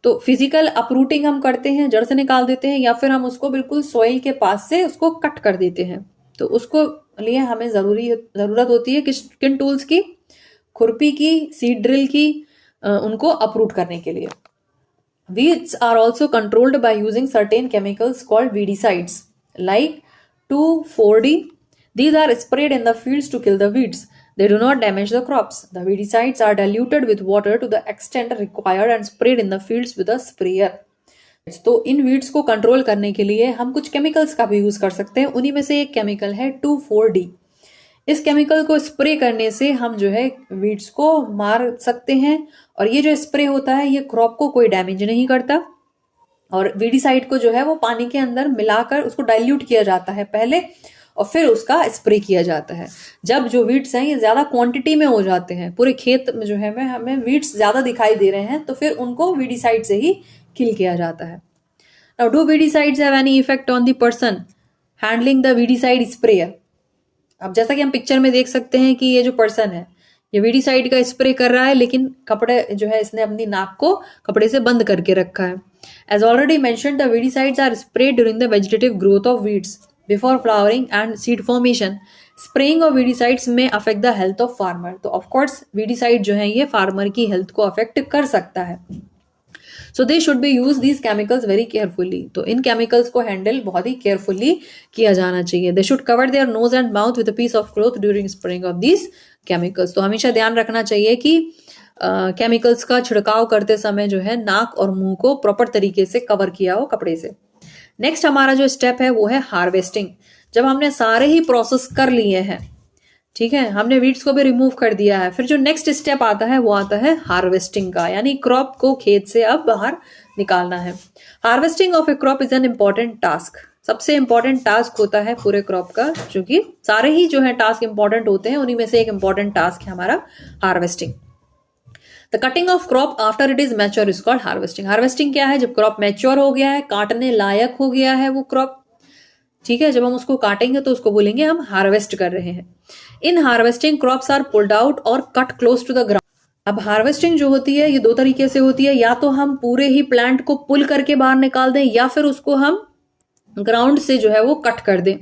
तो फिजिकल अपरूटिंग हम करते हैं, जड़ से निकाल देते हैं, या फिर हम उसको बिल्कुल सॉइल के पास से उसको कट कर देते हैं। तो उसको लिए हमें जरूरत होती है किन टूल्स की? खुरपी की, सीड ड्रिल की, उनको अपरूट करने के लिए। Weeds are also controlled by using certain chemicals called weedicides like 2,4-D. These are sprayed in the fields to kill the weeds. They do not damage the crops. The weedicides are diluted with water to the extent required and sprayed in the fields with a sprayer. तो इन वीड्स को कंट्रोल करने के लिए हम कुछ केमिकल्स का भी यूज कर सकते हैं। उन्हीं में से एक केमिकल है 2,4-D। इस केमिकल को स्प्रे करने से हम जो है वीड्स को मार सकते हैं, और ये जो स्प्रे होता है ये क्रॉप को कोई डैमेज नहीं करता। और वीडिसाइड को जो है वो पानी के अंदर मिलाकर उसको डाइल्यूट किया जाता है पहले, और फिर उसका स्प्रे किया जाता है। जब जो वीड्स हैं ये ज्यादा क्वांटिटी में हो जाते हैं, पूरे खेत में जो है हमें वीड्स ज्यादा दिखाई दे रहे हैं, तो फिर उनको वीडिसाइड से ही किल किया जाता है। Now do weedicides have any effect on the person handling the weedicide sprayer? अब जैसा कि हम पिक्चर में देख सकते हैं कि ये जो पर्सन है ये वीडिसाइड का स्प्रे कर रहा है, लेकिन कपड़े जो है इसने अपनी नाक को कपड़े से बंद करके रखा है। As already mentioned, the weedicides are spread during the vegetative growth of weeds before flowering and seed formation. Spraying of weedicides may affect the health of farmer. तो ऑफकोर्स वीडिसाइड जो है ये फार्मर की हेल्थ को अफेक्ट कर सकता है। So they should be use these chemicals very carefully. तो इन केमिकल्स को हैंडल बहुत ही केयरफुली किया जाना चाहिए। They should cover their nose and mouth with a piece of cloth during spraying of these chemicals. तो हमेशा ध्यान रखना चाहिए कि केमिकल्स का छिड़काव करते समय जो है नाक और मुंह को प्रॉपर तरीके से कवर किया हो कपड़े से। नेक्स्ट हमारा जो स्टेप है वो है हार्वेस्टिंग। जब हमने सारे ही प्रोसेस कर लिए हैं, ठीक है, हमने वीड्स को भी रिमूव कर दिया है, फिर जो नेक्स्ट स्टेप आता है वो आता है हार्वेस्टिंग का, यानी क्रॉप को खेत से अब बाहर निकालना है। Harvesting of A crop is an important task. सबसे इंपॉर्टेंट टास्क होता है पूरे क्रॉप का, क्योंकि सारे ही जो है टास्क इंपॉर्टेंट होते हैं, उन्हीं में से एक इंपॉर्टेंट टास्क है हमारा harvesting. The cutting of crop after it is mature is called harvesting. Harvesting क्या है? जब क्रॉप मैच्योर हो गया है, काटने लायक हो गया है वो क्रॉप, ठीक है, जब हम उसको काटेंगे तो उसको बोलेंगे हम हार्वेस्ट कर रहे हैं। In harvesting crops are pulled out और cut close to the ground. अब हार्वेस्टिंग जो होती है ये दो तरीके से होती है, या तो हम पूरे ही प्लांट को पुल करके बाहर निकाल दें, या फिर उसको हम ग्राउंड से जो है वो कट कर दें।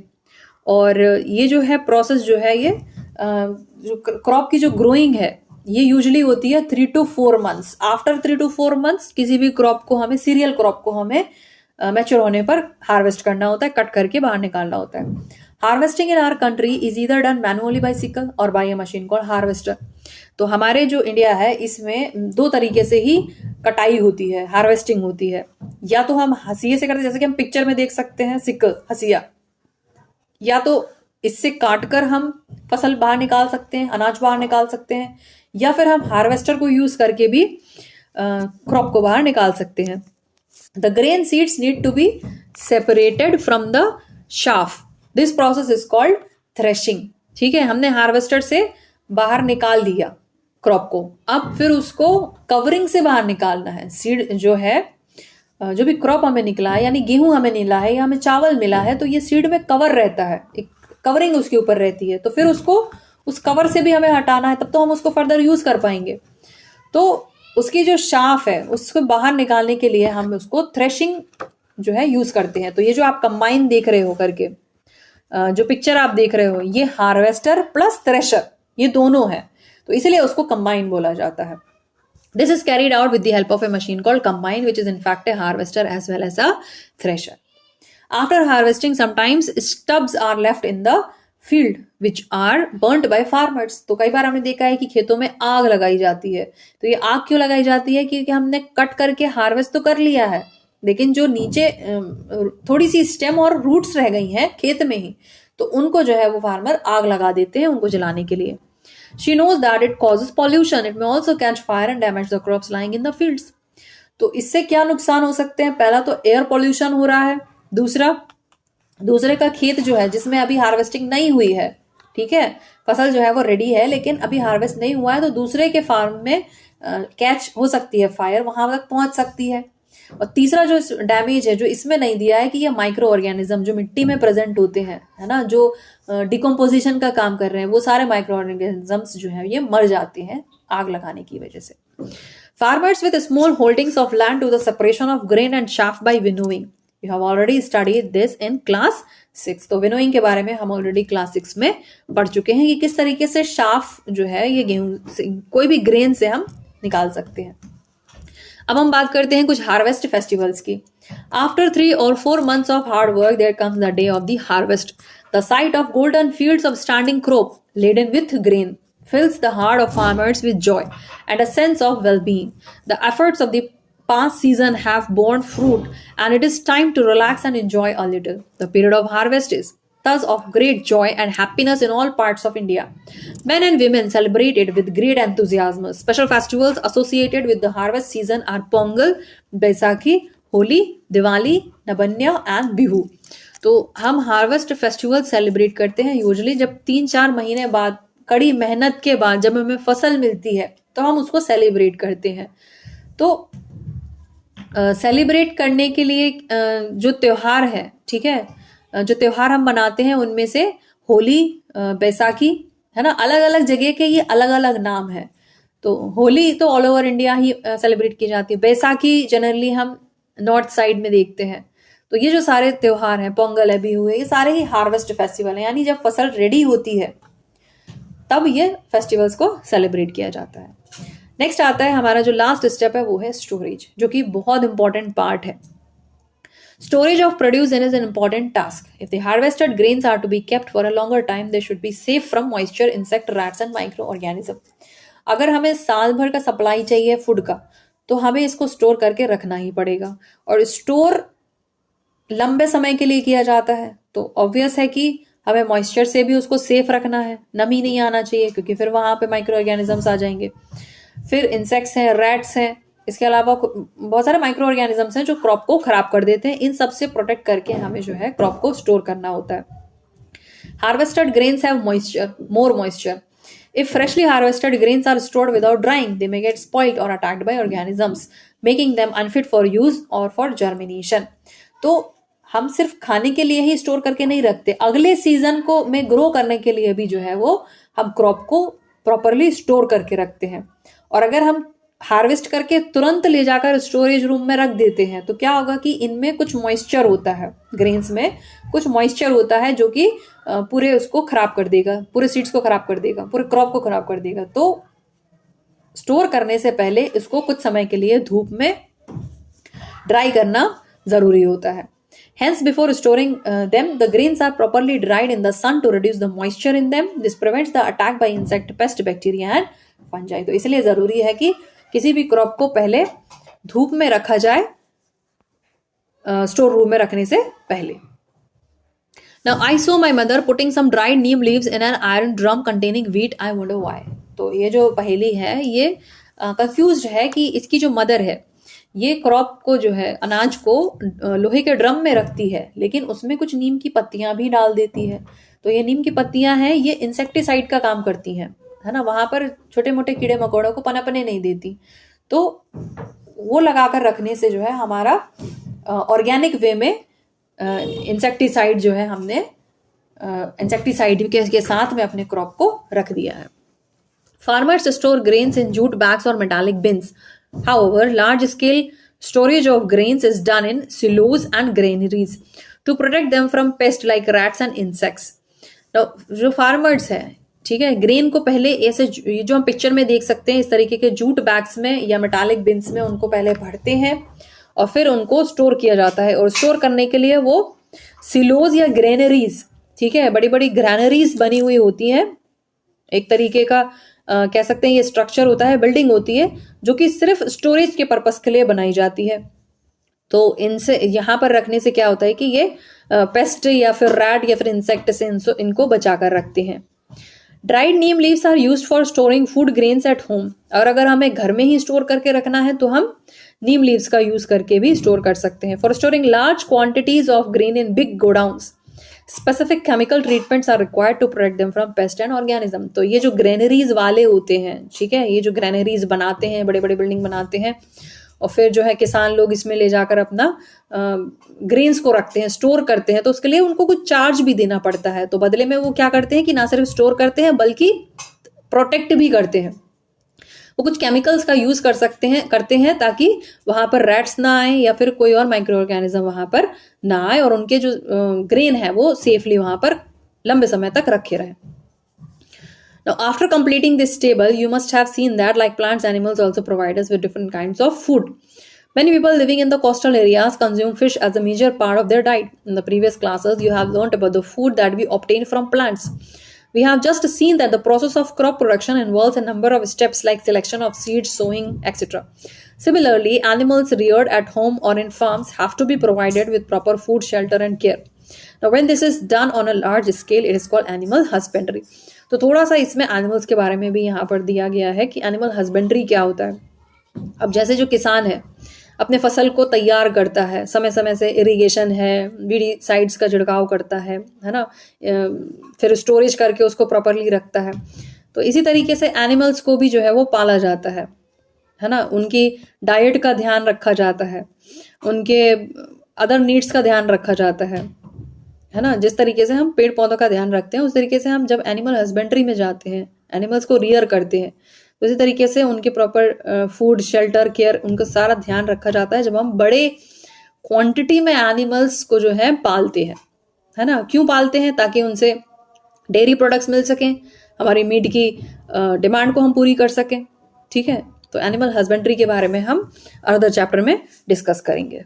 और ये जो है प्रोसेस जो है ये जो क्रॉप की जो ग्रोइंग है ये यूजुअली होती है 3 to 4 months। After 3 to 4 months किसी भी क्रॉप को हमें, सीरियल क्रॉप को हमें मैच्योर होने पर हार्वेस्ट करना होता है, कट करके बाहर निकालना होता है। Harvesting in our country is either done manually by sickle और by a machine called harvester. तो हमारे जो इंडिया है इसमें दो तरीके से ही कटाई होती है, हार्वेस्टिंग होती है। या तो हम हसिये से करते हैं, जैसे कि हम पिक्चर में देख सकते हैं सिकल, हसिया, या तो इससे काटकर हम फसल बाहर निकाल सकते हैं, अनाज बाहर निकाल सकते हैं, या फिर हम हार्वेस्टर को यूज करके भी क्रॉप को बाहर निकाल सकते हैं। The grain seeds need to be separated from the chaff. This process is called threshing. ठीक है, हमने हार्वेस्टर से बाहर निकाल दिया क्रॉप को, अब फिर उसको कवरिंग से बाहर निकालना है। सीड जो है, जो भी क्रॉप हमें निकला है, यानी गेहूं हमें मिला है या हमें चावल मिला है, तो ये सीड में कवर रहता है, एक कवरिंग उसके ऊपर रहती है। तो फिर उसको उस कवर से भी हमें हटाना है, तब तो हम उसको फर्दर यूज कर पाएंगे। तो उसकी जो शाफ है उसको बाहर निकालने के लिए हम उसको थ्रेशिंग जो है यूज करते हैं। तो ये जो आप कंबाइन देख रहे हो करके, जो पिक्चर आप देख रहे हो, ये हार्वेस्टर प्लस थ्रेशर, ये दोनों है, तो इसलिए उसको कंबाइन बोला जाता है। This is carried out with the help of a machine called combine, which is in fact a harvester as well as a thresher. After harvesting sometimes stubs are left in the field which are burnt by farmers. तो कई बार हमने देखा है कि खेतों में आग लगाई जाती है। तो ये आग क्यों लगाई जाती है? क्योंकि हमने कट करके हार्वेस्ट तो कर लिया है, लेकिन जो नीचे थोड़ी सी स्टेम और रूट्स रह गई हैं खेत में ही, तो उनको जो है वो फार्मर आग लगा देते हैं उनको जलाने के लिए। She knows that it causes pollution, it may also catch fire and damage the crops lying in the fields. तो इससे क्या नुकसान हो सकते हैं? पहला तो एयर पॉल्यूशन हो रहा है, दूसरे का खेत जो है जिसमें अभी हार्वेस्टिंग नहीं हुई है, ठीक है, फसल जो है वो रेडी है लेकिन अभी हार्वेस्ट नहीं हुआ है, तो दूसरे के फार्म में कैच हो सकती है फायर, वहां तक पहुंच सकती है। और तीसरा जो डैमेज है जो इसमें नहीं दिया है कि ये माइक्रो ऑर्गेनिज्म जो मिट्टी में प्रेजेंट होते हैं, है ना, जो डिकम्पोजिशन का काम कर रहे हैं, वो सारे माइक्रो ऑर्गेनिजम्स जो है ये मर जाते हैं आग लगाने की वजह से। Farmers with small holdings of land to the separation of grain and chaff by winnowing. You have already studied this in class 6. तो विनोइंग के बारे में हम ऑलरेडी क्लास 6 में पढ़ चुके हैं कि किस तरीके से शाफ जो है ये गेहूं से कोई भी ग्रेन से हम निकाल सकते हैं। अब हम बात करते हैं कुछ हार्वेस्ट फेस्टिवल्स की। After 3 or 4 months of hard work, there comes the day of the harvest. The sight of golden fields of standing crop laden with grain fills the heart of farmers with joy and a sense of well-being. The efforts of the past season have borne fruit, and it is time to relax and enjoy a little. The period of harvest is thus of great joy and happiness in all parts of India. Men and women celebrate it with great enthusiasm. Special festivals associated with the harvest season are Pongal, Baisakhi, Holi, Diwali, Nabanya and Bihu. तो हम हार्वेस्ट फेस्टिवल सेलिब्रेट करते हैं यूजुअली जब 3-4 महीने बाद, कड़ी मेहनत के बाद जब हमें फसल मिलती है तो हम उसको सेलिब्रेट करते हैं। तो सेलिब्रेट करने के लिए जो त्योहार है, ठीक है, जो त्योहार हम मनाते हैं उनमें से होली, बैसाखी, है ना, अलग अलग जगह के ये अलग अलग नाम है। तो होली तो ऑल ओवर इंडिया ही सेलिब्रेट की जाती है, बैसाखी जनरली हम नॉर्थ साइड में देखते हैं। तो ये जो सारे त्योहार हैं, पोंगल है, बिहू है, ये सारे ही हार्वेस्ट फेस्टिवल हैं, यानी जब फसल रेडी होती है तब ये फेस्टिवल्स को सेलिब्रेट किया जाता है। नेक्स्ट आता है हमारा जो लास्ट स्टेप है वो है स्टोरेज, जो कि बहुत इंपॉर्टेंट पार्ट है। Storage of produce is an important task. If the harvested grains are to be kept for a longer time, they should be safe from moisture, insect, rats and microorganism. अगर हमें साल भर का सप्लाई चाहिए फूड का, तो हमें इसको स्टोर करके रखना ही पड़ेगा, और स्टोर लंबे समय के लिए किया जाता है तो ऑब्वियस है कि हमें मॉइस्चर से भी उसको सेफ रखना है, नमी नहीं आना चाहिए क्योंकि फिर वहां पे माइक्रो ऑर्गेनिजम्स आ जाएंगे। फिर इंसेक्ट्स हैं, रैट्स हैं, इसके अलावा बहुत सारे माइक्रो ऑर्गेनिजम्स हैं जो क्रॉप को खराब कर देते हैं। इन सब से प्रोटेक्ट करके हमें जो है क्रॉप को स्टोर करना होता है। Harvested grains have moisture, more moisture. If freshly harvested grains are stored without drying, they may get spoiled or attacked by organisms, making them unfit for use or for germination. तो हम सिर्फ खाने के लिए ही स्टोर करके नहीं रखते, अगले सीजन को में ग्रो करने के लिए भी जो है वो हम क्रॉप को प्रॉपरली स्टोर करके रखते हैं। और अगर हम हार्वेस्ट करके तुरंत ले जाकर स्टोरेज रूम में रख देते हैं तो क्या होगा कि इनमें कुछ मॉइस्चर होता है, ग्रेन्स में कुछ मॉइस्चर होता है जो कि पूरे उसको खराब कर देगा, पूरे सीड्स को खराब कर देगा, पूरे क्रॉप को खराब कर देगा। तो स्टोर करने से पहले इसको कुछ समय के लिए धूप में ड्राई करना जरूरी होता है। Hence, before storing them, the grains are properly dried in the sun to reduce the moisture in them. This prevents the attack by insect, pest, bacteria and fungi. तो इसलिए जरूरी है कि किसी भी क्रॉप को पहले धूप में रखा जाए स्टोर रूम में रखने से पहले। Now I saw my mother putting some dried neem leaves in an iron drum containing wheat. I wonder why. तो ये जो पहेली है ये कंफ्यूज्ड है कि इसकी जो मदर है ये क्रॉप को जो है अनाज को लोहे के ड्रम में रखती है लेकिन उसमें कुछ नीम की पत्तियां भी डाल देती है। तो ये नीम की पत्तियां हैं, ये इंसेक्टिसाइड का काम करती हैं, है ना, वहां पर छोटे मोटे कीड़े मकोड़ों को पनपने नहीं देती। तो वो लगाकर रखने से जो है हमारा ऑर्गेनिक वे में इंसेक्टिसाइड जो है हमने इंसेक्टिसाइड के साथ में अपने क्रॉप को रख दिया है। Farmers store grains in jute bags और metallic bins. However, large-scale storage of grains is done in silos and granaries to protect them from pests like rats and insects. Now, जो फार्मर्स है, ठीक है, ग्रेन को पहले ऐसे जो हम पिक्चर में देख सकते हैं इस तरीके के जूट बैग्स में या मेटालिक बिन्स में उनको पहले भरते हैं और फिर उनको स्टोर किया जाता है। और स्टोर करने के लिए वो सिलोज या ग्रेनरीज, ठीक है, बड़ी बड़ी ग्रेनरीज बनी हुई होती हैं, एक तरीके का कह सकते हैं ये स्ट्रक्चर होता है, बिल्डिंग होती है जो कि सिर्फ स्टोरेज के पर्पस के लिए बनाई जाती है। तो इनसे यहाँ पर रखने से क्या होता है कि ये पेस्ट या फिर रैट या फिर इंसेक्ट से इनको बचा कर रखते हैं। Dried neem leaves are used for storing food grains at home. और अगर हमें घर में ही स्टोर करके रखना है तो हम नीम लीव्स का यूज करके भी स्टोर कर सकते हैं। For storing large quantities of grain in big godowns specific chemical treatments are required to protect them from pest and organism. तो ये जो ग्रेनरीज वाले होते हैं, ठीक है, ये जो ग्रेनरीज बनाते हैं, बड़े बड़े बिल्डिंग बनाते हैं और फिर जो है किसान लोग इसमें ले जाकर अपना ग्रेन्स को रखते हैं, स्टोर करते हैं, तो उसके लिए उनको कुछ चार्ज भी देना पड़ता है। तो बदले में वो क्या करते हैं कि ना सिर्फ स्टोर करते हैं बल्कि प्रोटेक्ट भी करते हैं। वो कुछ केमिकल्स का यूज करते हैं ताकि वहां पर रैट्स ना आए या फिर कोई और माइक्रो ऑर्गेनिज्म वहां पर ना आए और उनके जो ग्रेन है वो सेफली वहां पर लंबे समय तक रखे रहे। Now, after completing this table, you must have seen that, like plants, animals also provide us with different kinds of food. Many people living in the coastal areas consume fish as a major part of their diet. In the previous classes, you have learnt about the food that we obtain from plants. We have just seen that the process of crop production involves a number of steps like selection of seeds, sowing, etc. Similarly, animals reared at home or in farms have to be provided with proper food, shelter, and care. Now, when this is done on a large scale, it is called animal husbandry. तो थोड़ा सा इसमें एनिमल्स के बारे में भी यहाँ पर दिया गया है कि एनिमल हस्बेंड्री क्या होता है। अब जैसे जो किसान है अपने फसल को तैयार करता है, समय समय से इरिगेशन है, वीडीसाइड्स का छिड़काव करता है ना, फिर स्टोरेज करके उसको प्रॉपरली रखता है। तो इसी तरीके से एनिमल्स को भी जो है वो पाला जाता है ना, उनकी डाइट का ध्यान रखा जाता है, उनके अदर नीड्स का ध्यान रखा जाता है ना। जिस तरीके से हम पेड़ पौधों का ध्यान रखते हैं उस तरीके से हम जब एनिमल हस्बेंड्री में जाते हैं, एनिमल्स को रियर करते हैं, तो इसी तरीके से उनके प्रॉपर फूड, शेल्टर, केयर, उनका सारा ध्यान रखा जाता है जब हम बड़े क्वांटिटी में एनिमल्स को जो है पालते हैं, है ना। क्यों पालते हैं? ताकि उनसे डेयरी प्रोडक्ट्स मिल सकें, हमारी मीट की डिमांड को हम पूरी कर सकें, ठीक है। तो एनिमल हस्बेंड्री के बारे में हम अदर चैप्टर में डिस्कस करेंगे।